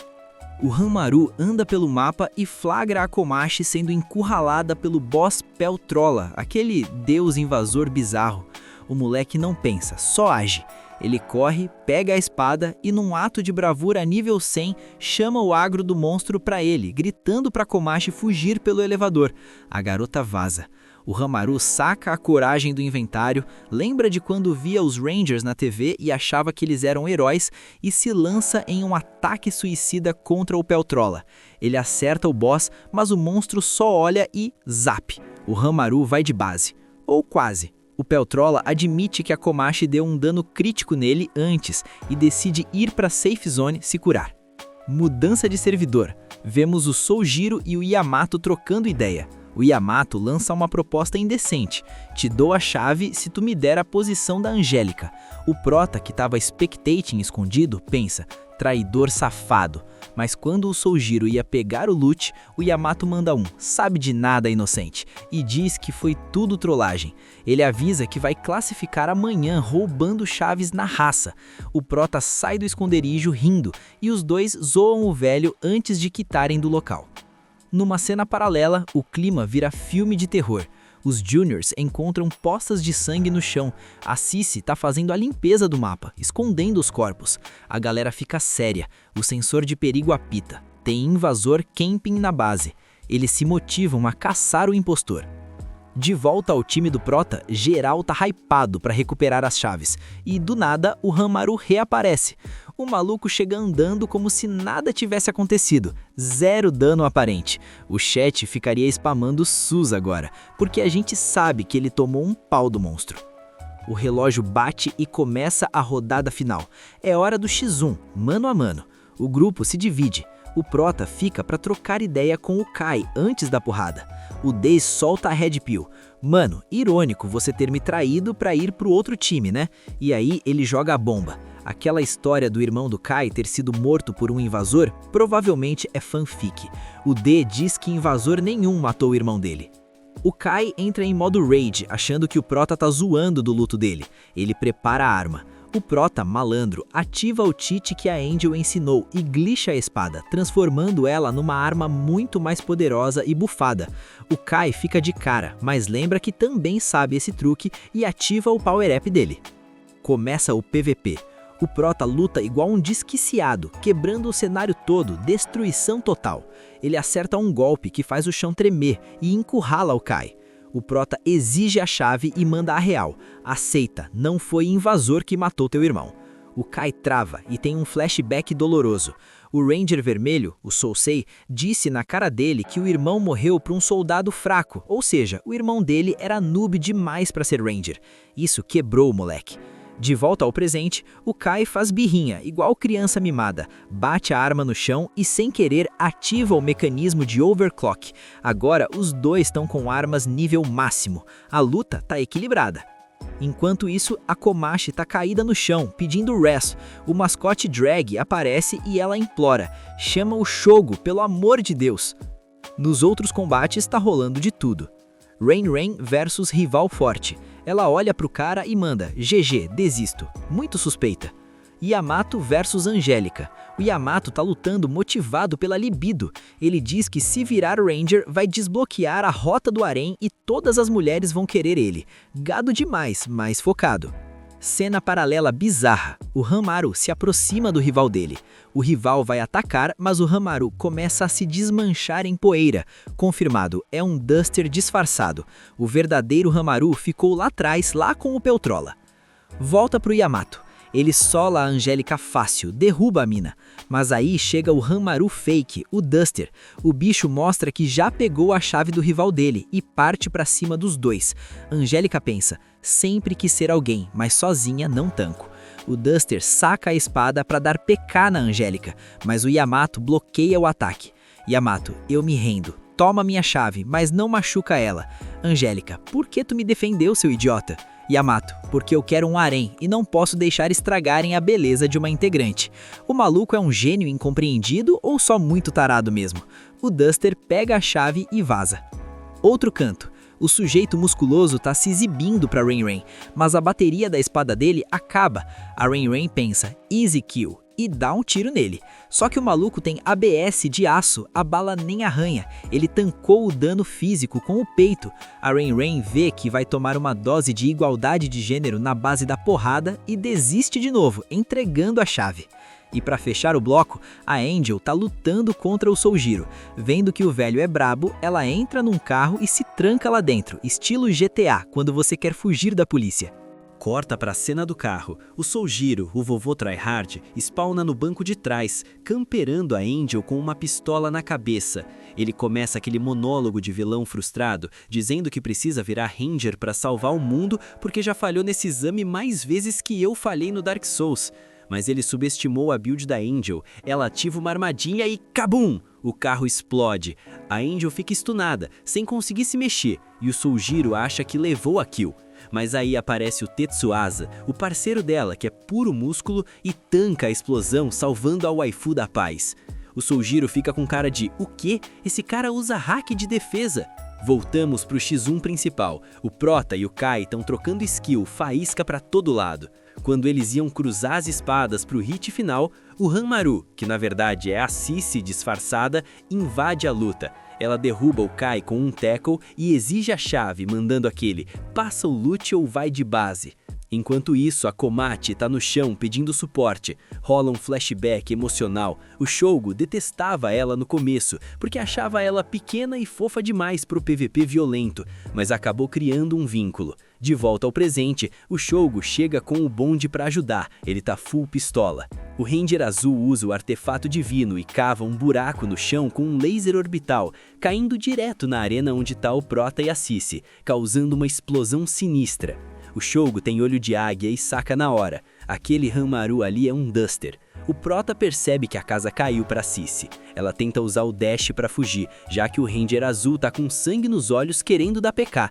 O Ranmaru anda pelo mapa e flagra a Komachi sendo encurralada pelo boss Peltrola, aquele deus invasor bizarro. O moleque não pensa, só age. Ele corre, pega a espada e num ato de bravura nível 100, chama o agro do monstro pra ele, gritando pra Komachi fugir pelo elevador. A garota vaza. O Hamaru saca a coragem do inventário, lembra de quando via os Rangers na TV e achava que eles eram heróis e se lança em um ataque suicida contra o Peltrola. Ele acerta o boss, mas o monstro só olha e zap. O Hamaru vai de base. Ou quase. O Peltrola admite que a Komachi deu um dano crítico nele antes e decide ir para a safe zone se curar. Mudança de servidor. Vemos o Soujiro e o Yamato trocando ideia. O Yamato lança uma proposta indecente. Te dou a chave se tu me der a posição da Angélica. O Prota, que estava spectating escondido, pensa, traidor safado. Mas quando o Soujiro ia pegar o loot, o Yamato manda sabe de nada inocente, e diz que foi tudo trollagem. Ele avisa que vai classificar amanhã roubando chaves na raça. O Prota sai do esconderijo rindo, e os dois zoam o velho antes de quitarem do local. Numa cena paralela, o clima vira filme de terror. Os Juniors encontram poças de sangue no chão. A Cici tá fazendo a limpeza do mapa, escondendo os corpos. A galera fica séria. O sensor de perigo apita. Tem invasor camping na base. Eles se motivam a caçar o impostor. De volta ao time do Prota, geral tá hypado para recuperar as chaves. E do nada, o Hamaru reaparece. O maluco chega andando como se nada tivesse acontecido. Zero dano aparente. O chat ficaria spamando SUS agora, porque a gente sabe que ele tomou um pau do monstro. O relógio bate e começa a rodada final. É hora do X1, mano a mano. O grupo se divide. O Prota fica para trocar ideia com o Kai antes da porrada. O Dez solta a Red Pill. Mano, irônico você ter me traído para ir pro outro time, né? E aí ele joga a bomba. Aquela história do irmão do Kai ter sido morto por um invasor provavelmente é fanfic. O D diz que invasor nenhum matou o irmão dele. O Kai entra em modo rage, achando que o Prota tá zoando do luto dele. Ele prepara a arma. O Prota, malandro, ativa o cheat que a Angel ensinou e glitcha a espada, transformando ela numa arma muito mais poderosa e bufada. O Kai fica de cara, mas lembra que também sabe esse truque e ativa o power-up dele. Começa o PVP. O Prota luta igual um desquiciado, quebrando o cenário todo, destruição total. Ele acerta um golpe que faz o chão tremer e encurrala o Kai. O Prota exige a chave e manda a real. Aceita, não foi invasor que matou teu irmão. O Kai trava e tem um flashback doloroso. O Ranger vermelho, o Sousei, disse na cara dele que o irmão morreu por um soldado fraco, ou seja, o irmão dele era noob demais para ser Ranger. Isso quebrou o moleque. De volta ao presente, o Kai faz birrinha, igual criança mimada, bate a arma no chão e sem querer ativa o mecanismo de overclock. Agora os dois estão com armas nível máximo, a luta tá equilibrada. Enquanto isso, a Komachi tá caída no chão, pedindo res. O mascote Drag aparece e ela implora, chama o Shogo, pelo amor de Deus. Nos outros combates tá rolando de tudo. Rain versus rival forte. Ela olha pro cara e manda, GG, desisto. Muito suspeita. Yamato versus Angélica. O Yamato tá lutando motivado pela libido. Ele diz que se virar Ranger, vai desbloquear a rota do harém e todas as mulheres vão querer ele. Gado demais, mas focado. Cena paralela bizarra. O Hamaru se aproxima do rival dele. O rival vai atacar, mas o Hamaru começa a se desmanchar em poeira. Confirmado, é um Duster disfarçado. O verdadeiro Hamaru ficou lá atrás, lá com o Peltrola. Volta pro Yamato. Ele sola a Angélica fácil, derruba a mina. Mas aí chega o Hamaru fake, o Duster. O bicho mostra que já pegou a chave do rival dele e parte pra cima dos dois. Angélica pensa, sempre quis ser alguém, mas sozinha não tanco. O Duster saca a espada pra dar PK na Angélica, mas o Yamato bloqueia o ataque. Yamato, eu me rendo. Toma minha chave, mas não machuca ela. Angélica, por que tu me defendeu, seu idiota? Yamato, porque eu quero um harém e não posso deixar estragarem a beleza de uma integrante. O maluco é um gênio incompreendido ou só muito tarado mesmo? O Duster pega a chave e vaza. Outro canto. O sujeito musculoso tá se exibindo pra Rain, mas a bateria da espada dele acaba. A Rain pensa, easy kill, e dá um tiro nele. Só que o maluco tem ABS de aço, a bala nem arranha. Ele tancou o dano físico com o peito. A Rain vê que vai tomar uma dose de igualdade de gênero na base da porrada e desiste de novo, entregando a chave. E para fechar o bloco, a Angel tá lutando contra o Soujiro. Vendo que o velho é brabo, ela entra num carro e se tranca lá dentro, estilo GTA, quando você quer fugir da polícia. Corta para a cena do carro. O Soujiro, o vovô tryhard, spawna no banco de trás, camperando a Angel com uma pistola na cabeça. Ele começa aquele monólogo de vilão frustrado, dizendo que precisa virar Ranger para salvar o mundo porque já falhou nesse exame mais vezes que eu falhei no Dark Souls. Mas ele subestimou a build da Angel. Ela ativa uma armadilha e cabum! O carro explode. A Angel fica stunada, sem conseguir se mexer, e o Soujiro acha que levou a kill. Mas aí aparece o Tetsuasa, o parceiro dela, que é puro músculo, e tanca a explosão, salvando a waifu da paz. O Soujiro fica com cara de, o quê? Esse cara usa hack de defesa. Voltamos pro X1 principal. O Prota e o Kai estão trocando skill, faísca pra todo lado. Quando eles iam cruzar as espadas pro hit final, o Hanmaru, que na verdade é a Cici disfarçada, invade a luta. Ela derruba o Kai com um tackle e exige a chave, mandando aquele passa o loot ou vai de base. Enquanto isso, a Komati tá no chão pedindo suporte. Rola um flashback emocional. O Shogo detestava ela no começo, porque achava ela pequena e fofa demais pro PVP violento, mas acabou criando um vínculo. De volta ao presente, o Shogo chega com o bonde pra ajudar, ele tá full pistola. O Ranger azul usa o artefato divino e cava um buraco no chão com um laser orbital, caindo direto na arena onde tá o Prota e a Cici, causando uma explosão sinistra. O Shogo tem olho de águia e saca na hora. Aquele Hanmaru ali é um Duster. O Prota percebe que a casa caiu pra Cici. Ela tenta usar o dash pra fugir, já que o Ranger azul tá com sangue nos olhos querendo dar PK.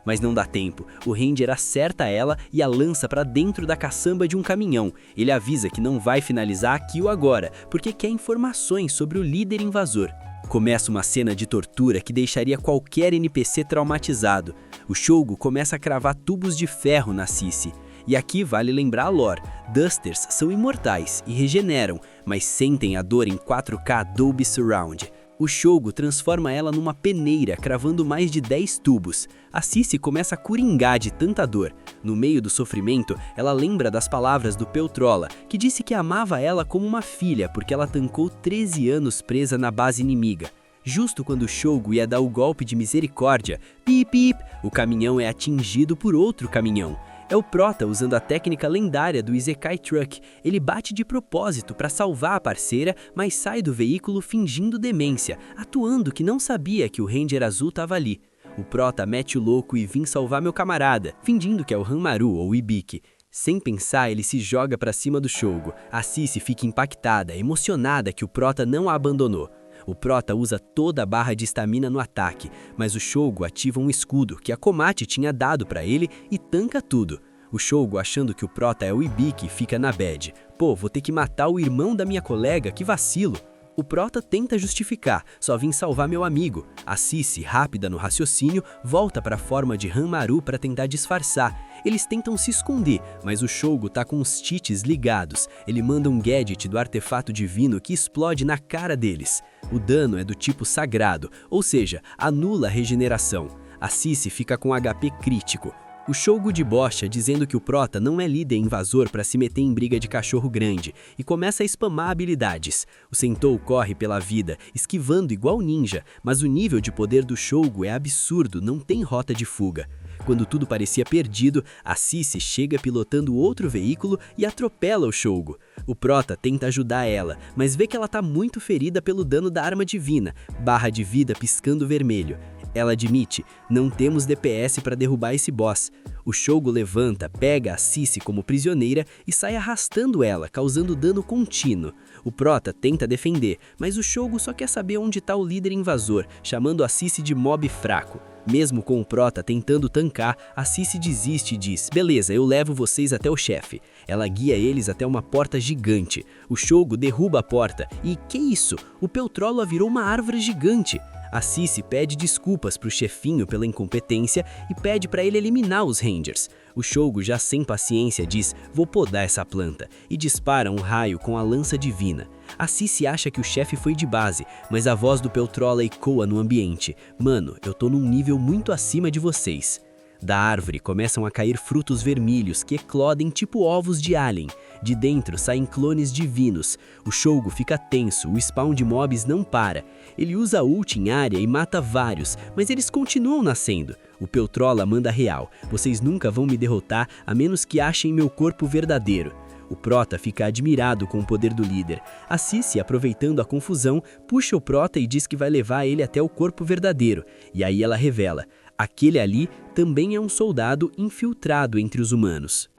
Mas não dá tempo. O Ranger acerta ela e a lança pra dentro da caçamba de um caminhão. Ele avisa que não vai finalizar a kill agora, porque quer informações sobre o líder invasor. Começa uma cena de tortura que deixaria qualquer NPC traumatizado. O Shogo começa a cravar tubos de ferro na Cici. E aqui vale lembrar a lore, Dusters são imortais e regeneram, mas sentem a dor em 4K Dolby Surround. O Shogo transforma ela numa peneira, cravando mais de 10 tubos. A Cici começa a coringar de tanta dor. No meio do sofrimento, ela lembra das palavras do Peltrola, que disse que amava ela como uma filha porque ela tancou 13 anos presa na base inimiga. Justo quando o Shogo ia dar o golpe de misericórdia, pip pip, o caminhão é atingido por outro caminhão. É o Prota usando a técnica lendária do Isekai Truck. Ele bate de propósito para salvar a parceira, mas sai do veículo fingindo demência, atuando que não sabia que o Ranger azul estava ali. O Prota mete o louco e vim salvar meu camarada, fingindo que é o Hanmaru ou Ibiki. Sem pensar, ele se joga para cima do Shogo. A Cici fica impactada, emocionada que o Prota não a abandonou. O Prota usa toda a barra de estamina no ataque, mas o Shogo ativa um escudo que a Komati tinha dado pra ele e tanca tudo. O Shogo, achando que o Prota é o Ibiki, fica na bad. Pô, vou ter que matar o irmão da minha colega, que vacilo. O Prota tenta justificar, só vim salvar meu amigo. A Cici, rápida no raciocínio, volta para a forma de Hanmaru para tentar disfarçar. Eles tentam se esconder, mas o Shogo tá com os cheats ligados. Ele manda um gadget do artefato divino que explode na cara deles. O dano é do tipo sagrado, ou seja, anula a regeneração. A Cici fica com HP crítico. O Shogo debocha dizendo que o Prota não é líder invasor para se meter em briga de cachorro grande e começa a spamar habilidades. O Sentou corre pela vida, esquivando igual ninja, mas o nível de poder do Shogo é absurdo, não tem rota de fuga. Quando tudo parecia perdido, a Cici chega pilotando outro veículo e atropela o Shogo. O Prota tenta ajudar ela, mas vê que ela tá muito ferida pelo dano da arma divina, barra de vida piscando vermelho. Ela admite, não temos DPS para derrubar esse boss. O Shogo levanta, pega a Cici como prisioneira e sai arrastando ela, causando dano contínuo. O Prota tenta defender, mas o Shogo só quer saber onde tá o líder invasor, chamando a Cici de mob fraco. Mesmo com o Prota tentando tancar, a Cici desiste e diz, beleza, eu levo vocês até o chefe. Ela guia eles até uma porta gigante. O Shogo derruba a porta e, que isso? O Peltrola virou uma árvore gigante. A Cici pede desculpas pro chefinho pela incompetência e pede para ele eliminar os Rangers. O Shogo, já sem paciência, diz, vou podar essa planta, e dispara um raio com a lança divina. A Cici acha que o chefe foi de base, mas a voz do Peltrola ecoa no ambiente. Mano, eu tô num nível muito acima de vocês. Da árvore começam a cair frutos vermelhos que eclodem tipo ovos de alien. De dentro saem clones divinos. O Shogo fica tenso, o spawn de mobs não para. Ele usa a ult em área e mata vários, mas eles continuam nascendo. O Peltrola manda real: vocês nunca vão me derrotar a menos que achem meu corpo verdadeiro. O Prota fica admirado com o poder do líder. A Sissi, aproveitando a confusão, puxa o Prota e diz que vai levar ele até o corpo verdadeiro. E aí ela revela: aquele ali também é um soldado infiltrado entre os humanos.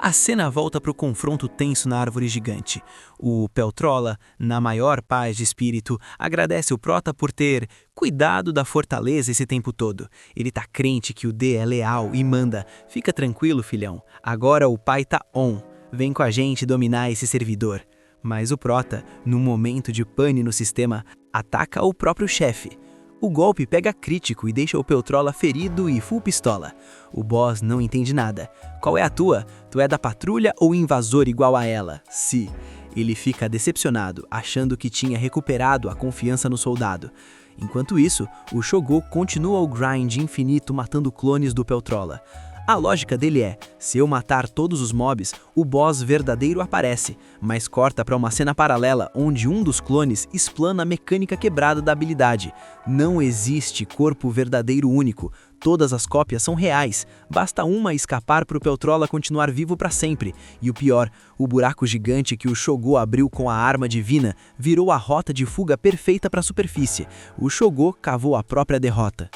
A cena volta para o confronto tenso na árvore gigante. O Peltrola, na maior paz de espírito, agradece o Prota por ter cuidado da fortaleza esse tempo todo. Ele tá crente que o D é leal e manda: fica tranquilo, filhão, agora o pai tá on. Vem com a gente dominar esse servidor. Mas o Prota, num momento de pane no sistema, ataca o próprio chefe. O golpe pega crítico e deixa o Peltrola ferido e full pistola. O boss não entende nada. Qual é a tua? Tu é da patrulha ou invasor igual a ela? Si. Ele fica decepcionado, achando que tinha recuperado a confiança no soldado. Enquanto isso, o Shogo continua o grind infinito matando clones do Peltrola. A lógica dele é: se eu matar todos os mobs, o boss verdadeiro aparece, mas corta para uma cena paralela onde um dos clones explana a mecânica quebrada da habilidade. Não existe corpo verdadeiro único, todas as cópias são reais, basta uma escapar para o Peltrola continuar vivo para sempre. E o pior, o buraco gigante que o Shogo abriu com a arma divina virou a rota de fuga perfeita para a superfície. O Shogo cavou a própria derrota.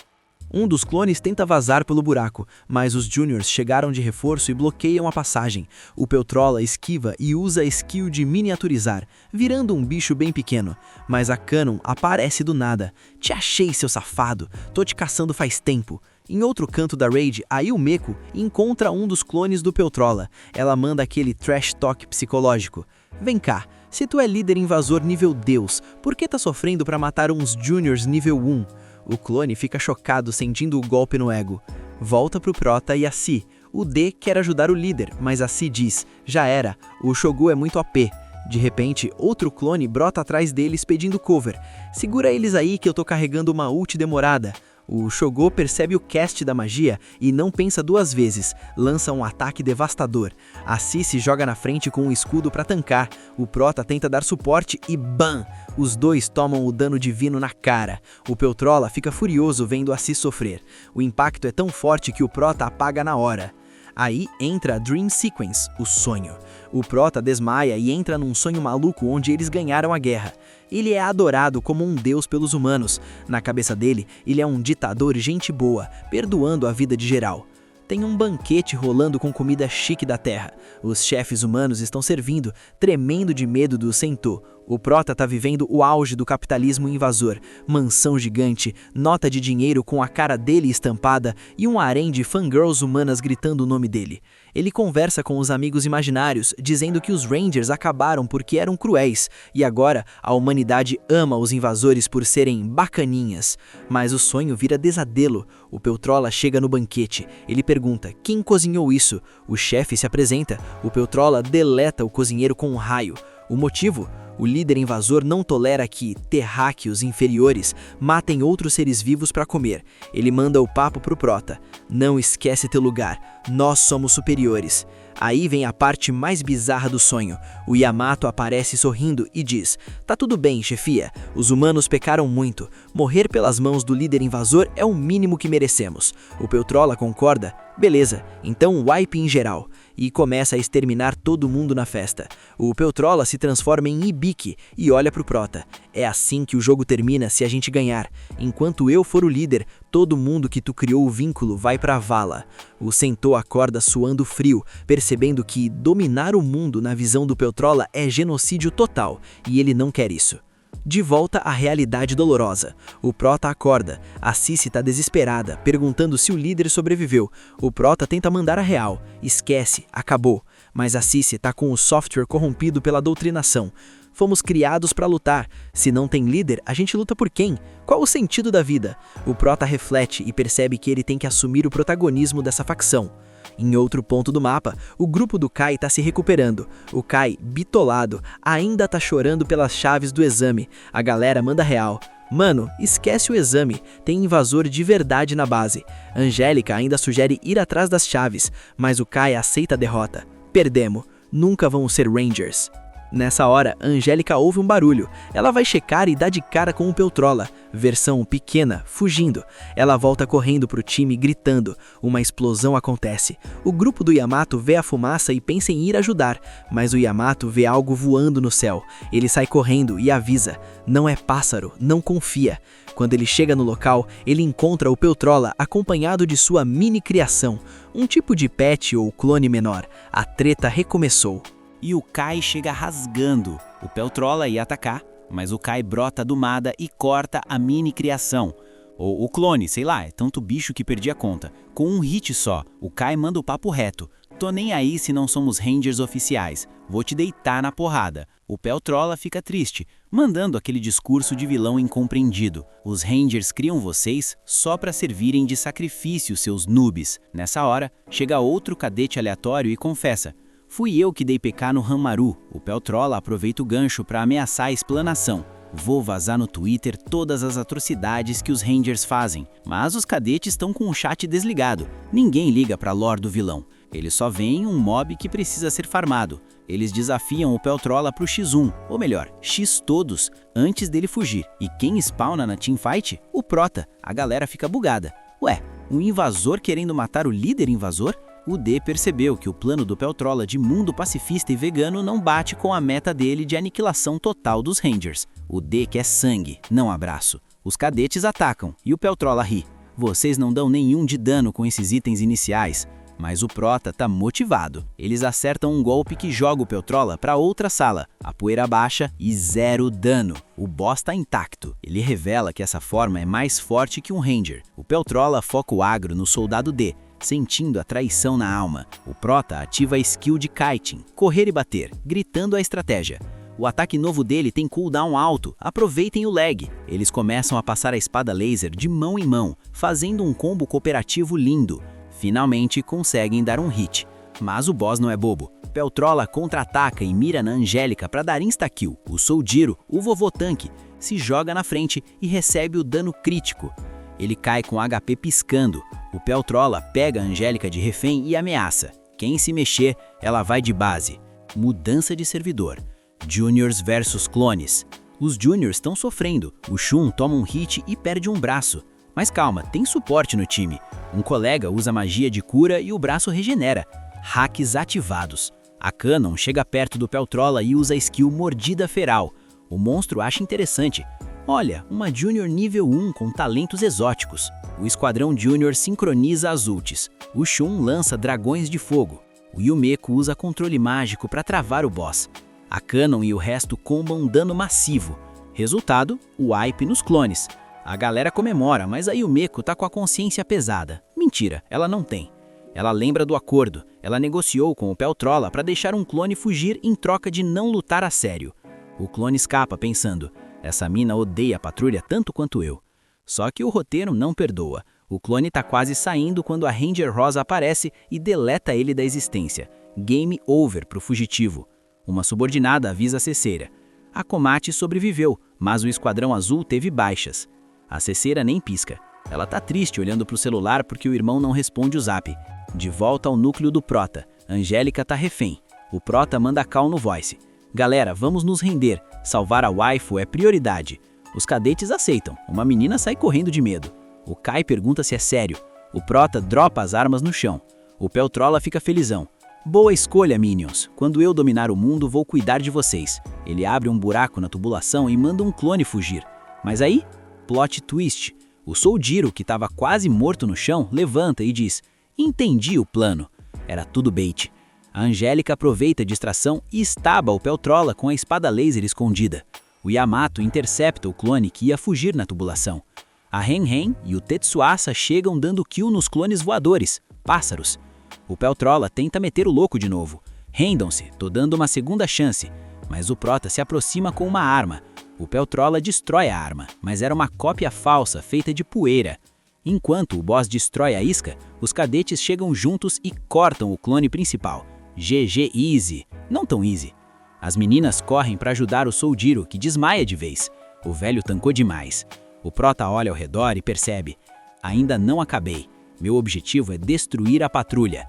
Um dos clones tenta vazar pelo buraco, mas os Juniors chegaram de reforço e bloqueiam a passagem. O Peltrola esquiva e usa a skill de miniaturizar, virando um bicho bem pequeno. Mas a Cannon aparece do nada. Te achei, seu safado. Tô te caçando faz tempo. Em outro canto da raid, a Yumeko encontra um dos clones do Peltrola. Ela manda aquele trash talk psicológico. Vem cá, se tu é líder invasor nível Deus, por que tá sofrendo pra matar uns Juniors nível 1? O clone fica chocado sentindo o golpe no ego. Volta pro Prota e a Si. O D quer ajudar o líder, mas a Si diz: já era, o Shogu é muito OP. De repente, outro clone brota atrás deles pedindo cover. Segura eles aí que eu tô carregando uma ult demorada. O Shogo percebe o cast da magia e não pensa duas vezes, lança um ataque devastador. A Si se joga na frente com um escudo para tancar, o Prota tenta dar suporte e BAM! Os dois tomam o dano divino na cara. O Peltrola fica furioso vendo a Si sofrer. O impacto é tão forte que o Prota apaga na hora. Aí entra a Dream Sequence, o sonho. O Prota desmaia e entra num sonho maluco onde eles ganharam a guerra. Ele é adorado como um deus pelos humanos. Na cabeça dele, ele é um ditador gente boa, perdoando a vida de geral. Tem um banquete rolando com comida chique da terra. Os chefes humanos estão servindo, tremendo de medo do Sentô. O Prota tá vivendo o auge do capitalismo invasor. Mansão gigante, nota de dinheiro com a cara dele estampada e um harém de fangirls humanas gritando o nome dele. Ele conversa com os amigos imaginários, dizendo que os Rangers acabaram porque eram cruéis, e agora a humanidade ama os invasores por serem bacaninhas. Mas o sonho vira desadelo. O Peltrola chega no banquete. Ele pergunta: quem cozinhou isso? O chefe se apresenta. O Peltrola deleta o cozinheiro com um raio. O motivo? O líder invasor não tolera que terráqueos inferiores matem outros seres vivos para comer. Ele manda o papo pro Prota: não esquece teu lugar, nós somos superiores. Aí vem a parte mais bizarra do sonho. O Yamato aparece sorrindo e diz: tá tudo bem, chefia, os humanos pecaram muito. Morrer pelas mãos do líder invasor é o mínimo que merecemos. O Peltrola concorda: beleza, então wipe em geral. E começa a exterminar todo mundo na festa. O Peltrola se transforma em Ibiki e olha pro Prota: é assim que o jogo termina se a gente ganhar. Enquanto eu for o líder, todo mundo que tu criou o vínculo vai pra vala. O Sentô acorda suando frio, percebendo que dominar o mundo na visão do Peltrola é genocídio total, e ele não quer isso. De volta à realidade dolorosa. O Prota acorda. A Sissi tá desesperada, perguntando se o líder sobreviveu. O Prota tenta mandar a real. Esquece, acabou. Mas a Sissi tá com o software corrompido pela doutrinação. Fomos criados para lutar. Se não tem líder, a gente luta por quem? Qual o sentido da vida? O Prota reflete e percebe que ele tem que assumir o protagonismo dessa facção. Em outro ponto do mapa, o grupo do Kai tá se recuperando. O Kai, bitolado, ainda tá chorando pelas chaves do exame. A galera manda real: mano, esquece o exame, tem invasor de verdade na base. Angélica ainda sugere ir atrás das chaves, mas o Kai aceita a derrota. Perdemos. nunca vão ser Rangers. Nessa hora, Angélica ouve um barulho. Ela vai checar e dá de cara com o Peltrola, versão pequena, fugindo. Ela volta correndo pro time, gritando. Uma explosão acontece. O grupo do Yamato vê a fumaça e pensa em ir ajudar, mas o Yamato vê algo voando no céu. Ele sai correndo e avisa. Não é pássaro, não confia. Quando ele chega no local, ele encontra o Peltrola acompanhado de sua mini criação, um tipo de pet ou clone menor. A treta recomeçou. E o Kai chega rasgando. O Peltrola ia atacar, mas o Kai brota do nada e corta a mini criação. Ou o clone, sei lá, é tanto bicho que perdi a conta. Com um hit só, o Kai manda o papo reto. Tô nem aí se não somos Rangers oficiais. Vou te deitar na porrada. O Peltrola fica triste, mandando aquele discurso de vilão incompreendido. Os Rangers criam vocês só pra servirem de sacrifício, seus noobs. Nessa hora, chega outro cadete aleatório e confessa. Fui eu que dei PK no Ranmaru. O Peltrola aproveita o gancho para ameaçar a explanação. Vou vazar no Twitter todas as atrocidades que os Rangers fazem. Mas os cadetes estão com o chat desligado. Ninguém liga pra lore do vilão. Eles só veem um mob que precisa ser farmado. Eles desafiam o Peltrola pro X1, ou melhor, X todos, antes dele fugir. E quem spawna na teamfight? O Prota. A galera fica bugada. Ué, um invasor querendo matar o líder invasor? O D percebeu que o plano do Peltrola de mundo pacifista e vegano não bate com a meta dele de aniquilação total dos Rangers. O D quer sangue, não abraço. Os cadetes atacam e o Peltrola ri. Vocês não dão nenhum de dano com esses itens iniciais. Mas o Prota tá motivado. Eles acertam um golpe que joga o Peltrola para outra sala. A poeira baixa e 0 dano. O boss tá intacto. Ele revela que essa forma é mais forte que um Ranger. O Peltrola foca o agro no soldado D, sentindo a traição na alma. O Prota ativa a skill de kiting, correr e bater, gritando a estratégia. O ataque novo dele tem cooldown alto, aproveitem o lag. Eles começam a passar a espada laser de mão em mão, fazendo um combo cooperativo lindo. Finalmente conseguem dar um hit. Mas o boss não é bobo. Peltrola contra-ataca e mira na Angélica para dar insta-kill. O Soldiro, o vovô tanque, se joga na frente e recebe o dano crítico. Ele cai com HP piscando. O Peltrola pega a Angélica de refém e ameaça. Quem se mexer, ela vai de base. Mudança de servidor. Juniors versus clones. Os Juniors estão sofrendo. O Shun toma um hit e perde um braço. Mas calma, tem suporte no time. Um colega usa magia de cura e o braço regenera. Hacks ativados. A Cannon chega perto do Peltrola e usa a skill Mordida Feral. O monstro acha interessante. Olha, uma Junior nível 1 com talentos exóticos. O Esquadrão Junior sincroniza as ultis. O Shun lança dragões de fogo. O Yumeko usa controle mágico para travar o boss. A Cannon e o resto combam dano massivo. Resultado, o wipe nos clones. A galera comemora, mas a Yumeko tá com a consciência pesada. Mentira, ela não tem. Ela lembra do acordo. Ela negociou com o Peltrola para deixar um clone fugir em troca de não lutar a sério. O clone escapa pensando, essa mina odeia a patrulha tanto quanto eu. Só que o roteiro não perdoa. O clone tá quase saindo quando a Ranger Rosa aparece e deleta ele da existência. Game over pro fugitivo. Uma subordinada avisa a Ceceira. A Komate sobreviveu, mas o Esquadrão Azul teve baixas. A Ceceira nem pisca. Ela tá triste olhando pro celular porque o irmão não responde o zap. De volta ao núcleo do Prota, Angélica tá refém. O Prota manda call no voice. Galera, vamos nos render. Salvar a waifu é prioridade. Os cadetes aceitam. Uma menina sai correndo de medo. O Kai pergunta se é sério. O Prota dropa as armas no chão. O Peltrola fica felizão. Boa escolha, Minions. Quando eu dominar o mundo, vou cuidar de vocês. Ele abre um buraco na tubulação e manda um clone fugir. Mas aí, plot twist. O Soldiro, que estava quase morto no chão, levanta e diz: entendi o plano. Era tudo bait. A Angélica aproveita a distração e estaba o Peltrola com a espada laser escondida. O Yamato intercepta o clone que ia fugir na tubulação. A Ren e o Tetsuasa chegam dando kill nos clones voadores, pássaros. O Peltrola tenta meter o louco de novo. Rendam-se, tô dando uma segunda chance. Mas o Prota se aproxima com uma arma. O Peltrola destrói a arma, mas era uma cópia falsa feita de poeira. Enquanto o boss destrói a isca, os cadetes chegam juntos e cortam o clone principal. GG easy. Não tão easy. As meninas correm para ajudar o Soldiro, que desmaia de vez. O velho tancou demais. O Prota olha ao redor e percebe: ainda não acabei. Meu objetivo é destruir a patrulha.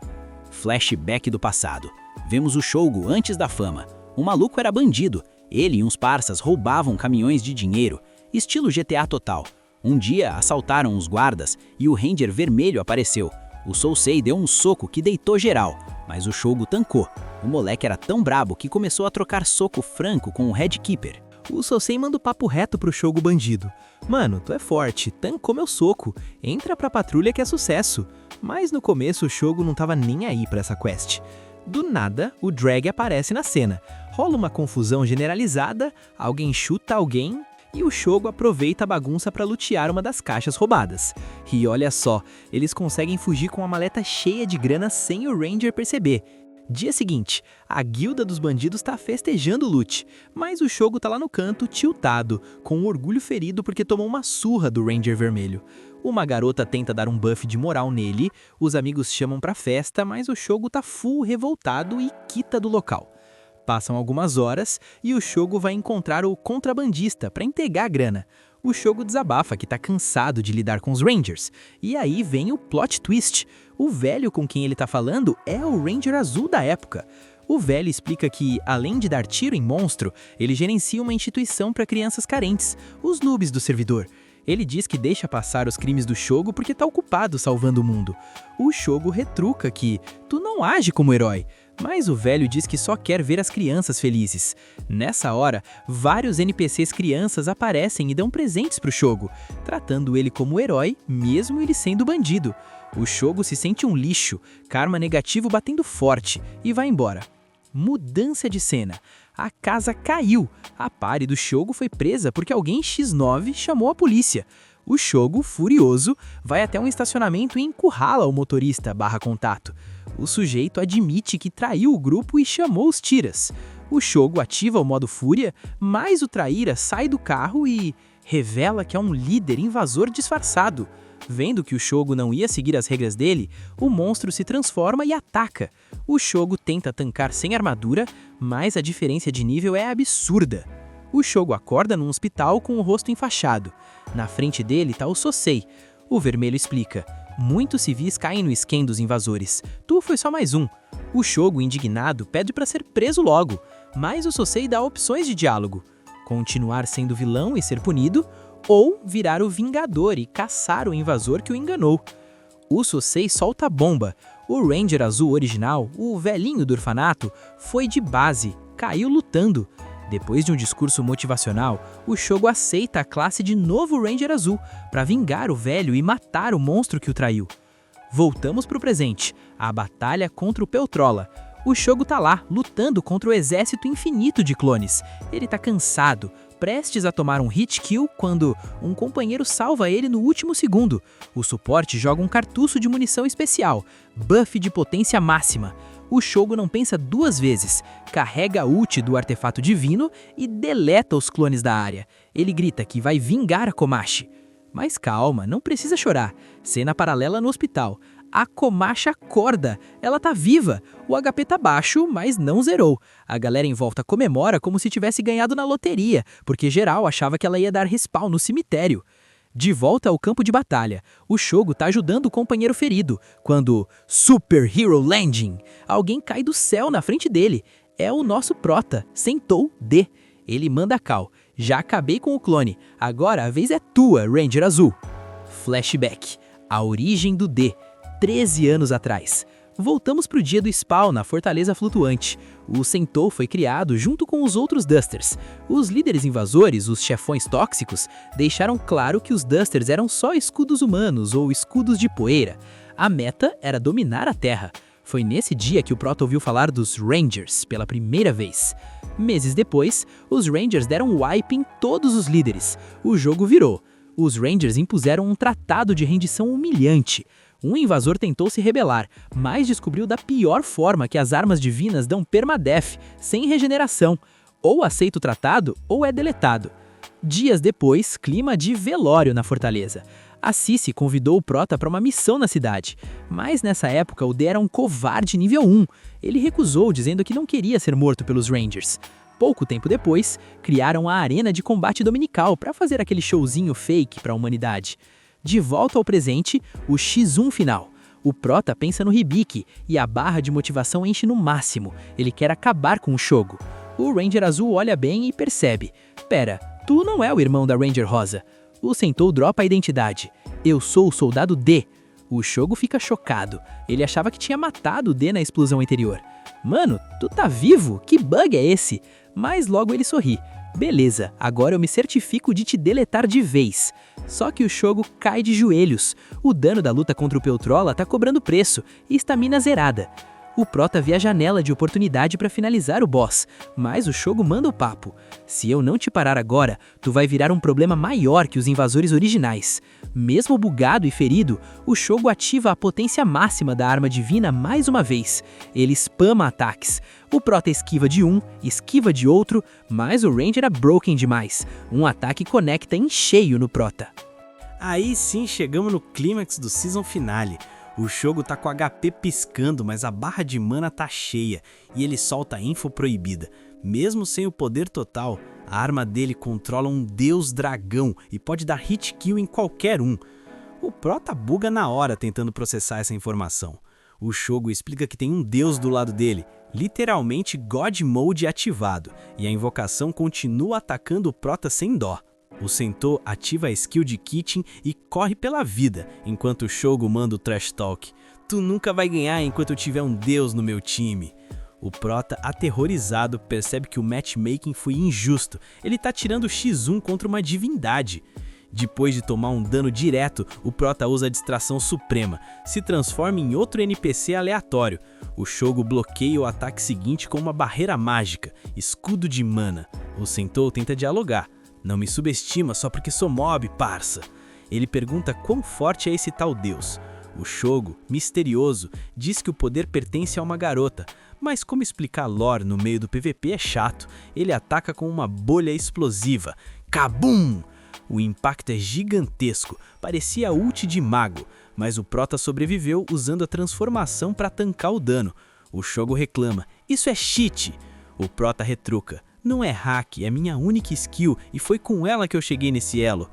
Flashback do passado. Vemos o Shogo antes da fama. O maluco era bandido. Ele e uns parças roubavam caminhões de dinheiro, estilo GTA total. Um dia assaltaram os guardas e o Ranger vermelho apareceu. O Sousei deu um soco que deitou geral, mas o Shogo tancou. O moleque era tão brabo que começou a trocar soco franco com o Head Keeper. O Sousei manda o papo reto pro Shogo bandido. Mano, tu é forte, tancou meu soco, entra pra patrulha que é sucesso. Mas no começo o Shogo não tava nem aí pra essa quest. Do nada, o Drag aparece na cena. Rola uma confusão generalizada, alguém chuta alguém e o Shogo aproveita a bagunça pra lutear uma das caixas roubadas. E olha só, eles conseguem fugir com a maleta cheia de grana sem o Ranger perceber. Dia seguinte, a guilda dos bandidos tá festejando o loot, mas o Shogo tá lá no canto, tiltado, com o orgulho ferido porque tomou uma surra do Ranger vermelho. Uma garota tenta dar um buff de moral nele, os amigos chamam pra festa, mas o Shogo tá full revoltado e quita do local. Passam algumas horas e o Shogo vai encontrar o contrabandista pra entregar a grana. O Shogo desabafa que tá cansado de lidar com os Rangers. E aí vem o plot twist. O velho com quem ele tá falando é o Ranger azul da época. O velho explica que, além de dar tiro em monstro, ele gerencia uma instituição para crianças carentes, os noobs do servidor. Ele diz que deixa passar os crimes do Shogo porque tá ocupado salvando o mundo. O Shogo retruca que tu não age como herói. Mas o velho diz que só quer ver as crianças felizes. Nessa hora, vários NPCs crianças aparecem e dão presentes pro Shogo, tratando ele como herói, mesmo ele sendo bandido. O Shogo se sente um lixo, karma negativo batendo forte, e vai embora. Mudança de cena. A casa caiu. A pare do Shogo foi presa porque alguém X9 chamou a polícia. O Shogo, furioso, vai até um estacionamento e encurrala o motorista /contato. O sujeito admite que traiu o grupo e chamou os tiras. O Shogo ativa o modo fúria, mas o traíra sai do carro e revela que é um líder invasor disfarçado. Vendo que o Shogo não ia seguir as regras dele, o monstro se transforma e ataca. O Shogo tenta tancar sem armadura, mas a diferença de nível é absurda. O Shogo acorda num hospital com o rosto enfaixado. Na frente dele tá o Sousei. O vermelho explica: muitos civis caem no esquema dos invasores. Tu foi só mais um. O Shogo, indignado, pede para ser preso logo, mas o Sousei dá opções de diálogo: continuar sendo vilão e ser punido, ou virar o Vingador e caçar o invasor que o enganou. O Sousei solta a bomba. O Ranger azul original, o velhinho do orfanato, foi de base, caiu lutando. Depois de um discurso motivacional, o Shogo aceita a classe de novo Ranger azul para vingar o velho e matar o monstro que o traiu. Voltamos pro presente, a batalha contra o Peltrola. O Shogo tá lá, lutando contra o exército infinito de clones. Ele tá cansado, prestes a tomar um hit kill quando um companheiro salva ele no último segundo. O suporte joga um cartucho de munição especial, buff de potência máxima. O Shogo não pensa duas vezes, carrega a ult do artefato divino e deleta os clones da área. Ele grita que vai vingar a Komachi. Mas calma, não precisa chorar. Cena paralela no hospital. A Komachi acorda, ela tá viva. O HP tá baixo, mas não zerou. A galera em volta comemora como se tivesse ganhado na loteria, porque geral achava que ela ia dar respawn no cemitério. De volta ao campo de batalha, o Shogo tá ajudando o companheiro ferido, quando Super Hero Landing, alguém cai do céu na frente dele. É o nosso prota, sentou D. Ele manda a cal: já acabei com o clone, agora a vez é tua, Ranger Azul. Flashback, a origem do D, 13 anos atrás. Voltamos pro dia do spawn na Fortaleza Flutuante. O Sentou foi criado junto com os outros Dusters. Os líderes invasores, os chefões tóxicos, deixaram claro que os Dusters eram só escudos humanos ou escudos de poeira. A meta era dominar a Terra. Foi nesse dia que o Proto ouviu falar dos Rangers pela primeira vez. Meses depois, os Rangers deram wipe em todos os líderes. O jogo virou. Os Rangers impuseram um tratado de rendição humilhante. Um invasor tentou se rebelar, mas descobriu da pior forma que as armas divinas dão permadeath, sem regeneração. Ou aceita o tratado, ou é deletado. Dias depois, clima de velório na fortaleza. A Cici convidou o Prota para uma missão na cidade, mas nessa época o D era um covarde nível 1. Ele recusou, dizendo que não queria ser morto pelos Rangers. Pouco tempo depois, criaram a arena de combate dominical para fazer aquele showzinho fake para a humanidade. De volta ao presente, o X1 final. O Prota pensa no Hibiki e a barra de motivação enche no máximo. Ele quer acabar com o Shogo. O Ranger Azul olha bem e percebe. Pera, tu não é o irmão da Ranger Rosa. O Sentou dropa a identidade. Eu sou o Soldado D. O Shogo fica chocado. Ele achava que tinha matado o D na explosão anterior. Mano, tu tá vivo? Que bug é esse? Mas logo ele sorri. Beleza, agora eu me certifico de te deletar de vez. Só que o Shogo cai de joelhos. O dano da luta contra o Peltrola tá cobrando preço e estamina zerada. O Prota vê a janela de oportunidade para finalizar o boss, mas o Shogo manda o papo. Se eu não te parar agora, tu vai virar um problema maior que os invasores originais. Mesmo bugado e ferido, o Shogo ativa a potência máxima da arma divina mais uma vez. Ele spama ataques. O Prota esquiva de um, esquiva de outro, mas o Ranger é broken demais. Um ataque conecta em cheio no Prota. Aí sim chegamos no clímax do Season Finale. O Shogo tá com HP piscando, mas a barra de mana tá cheia e ele solta a info proibida. Mesmo sem o poder total, a arma dele controla um deus dragão e pode dar hit kill em qualquer um. O Prota buga na hora tentando processar essa informação. O Shogo explica que tem um deus do lado dele, literalmente God Mode ativado, e a invocação continua atacando o Prota sem dó. O Sentou ativa a skill de Kitchen e corre pela vida, enquanto o Shogo manda o Trash Talk. Tu nunca vai ganhar enquanto eu tiver um deus no meu time. O Prota, aterrorizado, percebe que o matchmaking foi injusto. Ele tá tirando X1 contra uma divindade. Depois de tomar um dano direto, o Prota usa a distração suprema, se transforma em outro NPC aleatório. O Shogo bloqueia o ataque seguinte com uma barreira mágica, escudo de mana. O Sentou tenta dialogar. Não me subestima só porque sou mob, parça. Ele pergunta quão forte é esse tal deus. O Shogo, misterioso, diz que o poder pertence a uma garota, mas como explicar lore no meio do PVP é chato. Ele ataca com uma bolha explosiva. Kabum! O impacto é gigantesco, parecia ult de mago, mas o Prota sobreviveu usando a transformação para tancar o dano. O Shogo reclama, isso é cheat! O Prota retruca, não é hack, é minha única skill e foi com ela que eu cheguei nesse elo.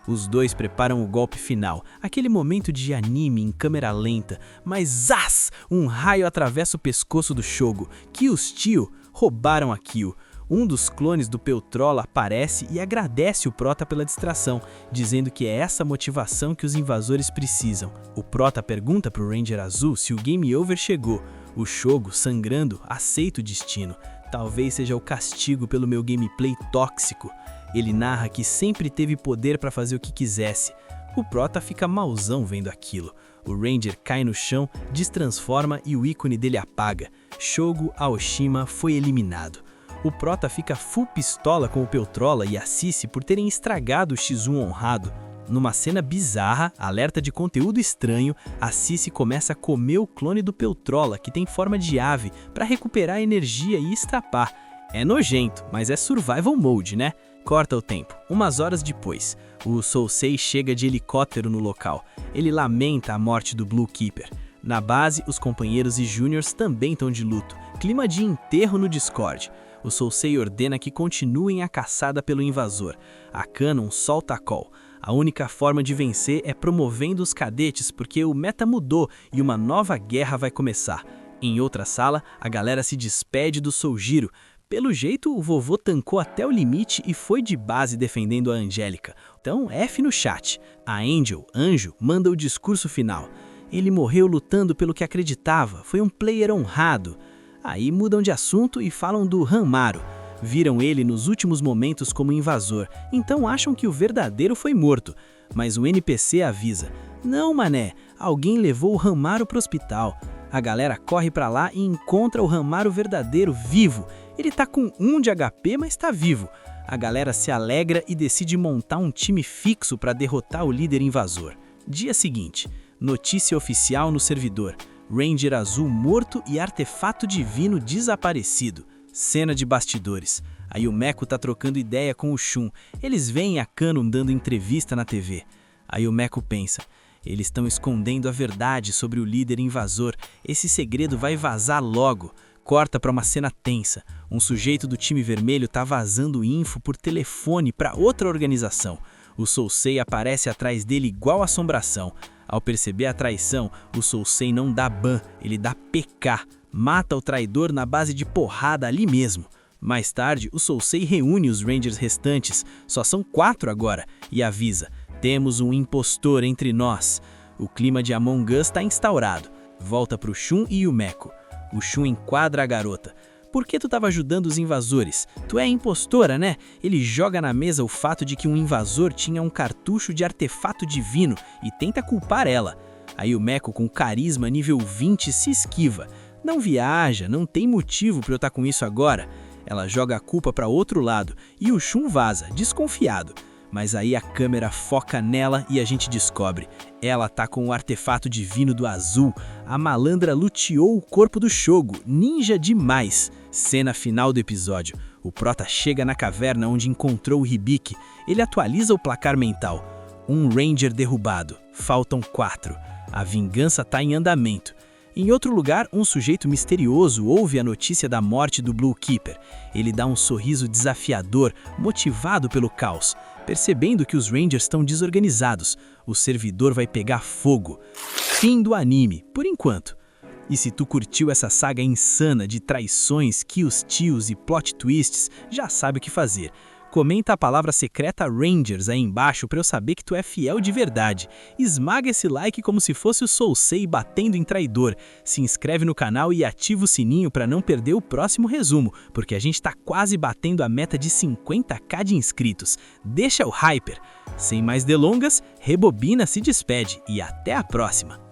Os dois preparam o golpe final, aquele momento de anime em câmera lenta, mas zás! Um raio atravessa o pescoço do Shogo. Que hostil! Roubaram a kill. Um dos clones do Peltrola aparece e agradece o Prota pela distração, dizendo que é essa motivação que os invasores precisam. O Prota pergunta pro Ranger Azul se o Game Over chegou. O Shogo, sangrando, aceita o destino. Talvez seja o castigo pelo meu gameplay tóxico. Ele narra que sempre teve poder para fazer o que quisesse. O Prota fica mauzão vendo aquilo. O Ranger cai no chão, destransforma e o ícone dele apaga. Shogo Aoshima foi eliminado. O Prota fica full pistola com o Peltrola e a Cici por terem estragado o X1 honrado. Numa cena bizarra, alerta de conteúdo estranho, a Cici começa a comer o clone do Peltrola, que tem forma de ave, para recuperar energia e escapar. É nojento, mas é survival mode, né? Corta o tempo. Umas horas depois, o Sousei chega de helicóptero no local. Ele lamenta a morte do Blue Keeper. Na base, os companheiros e júniors também estão de luto. Clima de enterro no Discord. O Sousei ordena que continuem a caçada pelo invasor. A Canon solta a call. A única forma de vencer é promovendo os cadetes porque o meta mudou e uma nova guerra vai começar. Em outra sala, a galera se despede do Soujiro. Pelo jeito, o vovô tancou até o limite e foi de base defendendo a Angélica. Então, F no chat. A Angel, anjo, manda o discurso final. Ele morreu lutando pelo que acreditava, foi um player honrado. Aí mudam de assunto e falam do Hanmaru. Viram ele nos últimos momentos como invasor, então acham que o verdadeiro foi morto. Mas o NPC avisa, não mané, alguém levou o Hanmaru pro hospital. A galera corre pra lá e encontra o Hanmaru verdadeiro vivo. Ele tá com 1 de HP, mas tá vivo. A galera se alegra e decide montar um time fixo para derrotar o líder invasor. Dia seguinte, notícia oficial no servidor. Ranger Azul morto e artefato divino desaparecido. Cena de bastidores. A Yumeko tá trocando ideia com o Shun. Eles veem a Canon dando entrevista na TV. A Yumeko pensa, eles estão escondendo a verdade sobre o líder invasor. Esse segredo vai vazar logo. Corta para uma cena tensa. Um sujeito do time vermelho tá vazando info por telefone para outra organização. O Sousei aparece atrás dele igual assombração. Ao perceber a traição, o Sousei não dá ban, ele dá PK, mata o traidor na base de porrada ali mesmo. Mais tarde, o Sousei reúne os Rangers restantes, só são 4 agora, e avisa: temos um impostor entre nós. O clima de Among Us está instaurado. Volta pro Shun e Yumeko. O Shun enquadra a garota. Por que tu estava ajudando os invasores? Tu é impostora, né? Ele joga na mesa o fato de que um invasor tinha um cartucho de artefato divino e tenta culpar ela. A Yumeko, com carisma nível 20, se esquiva. Não viaja, não tem motivo para eu estar com isso agora. Ela joga a culpa para outro lado e o Shun vaza, desconfiado. Mas aí a câmera foca nela e a gente descobre. Ela tá com o artefato divino do azul. A malandra luteou o corpo do Shogo, ninja demais. Cena final do episódio. O prota chega na caverna onde encontrou o Hibiki. Ele atualiza o placar mental. Um Ranger derrubado. Faltam 4. A vingança tá em andamento. Em outro lugar, um sujeito misterioso ouve a notícia da morte do Blue Keeper. Ele dá um sorriso desafiador, motivado pelo caos. Percebendo que os Rangers estão desorganizados, o servidor vai pegar fogo. Fim do anime, por enquanto. E se tu curtiu essa saga insana de traições, kills, tios e plot twists, já sabe o que fazer. Comenta a palavra secreta Rangers aí embaixo para eu saber que tu é fiel de verdade. Esmaga esse like como se fosse o Sousei batendo em traidor. Se inscreve no canal e ativa o sininho para não perder o próximo resumo, porque a gente tá quase batendo a meta de 50k de inscritos. Deixa o hyper! Sem mais delongas, Rebobina se despede e até a próxima!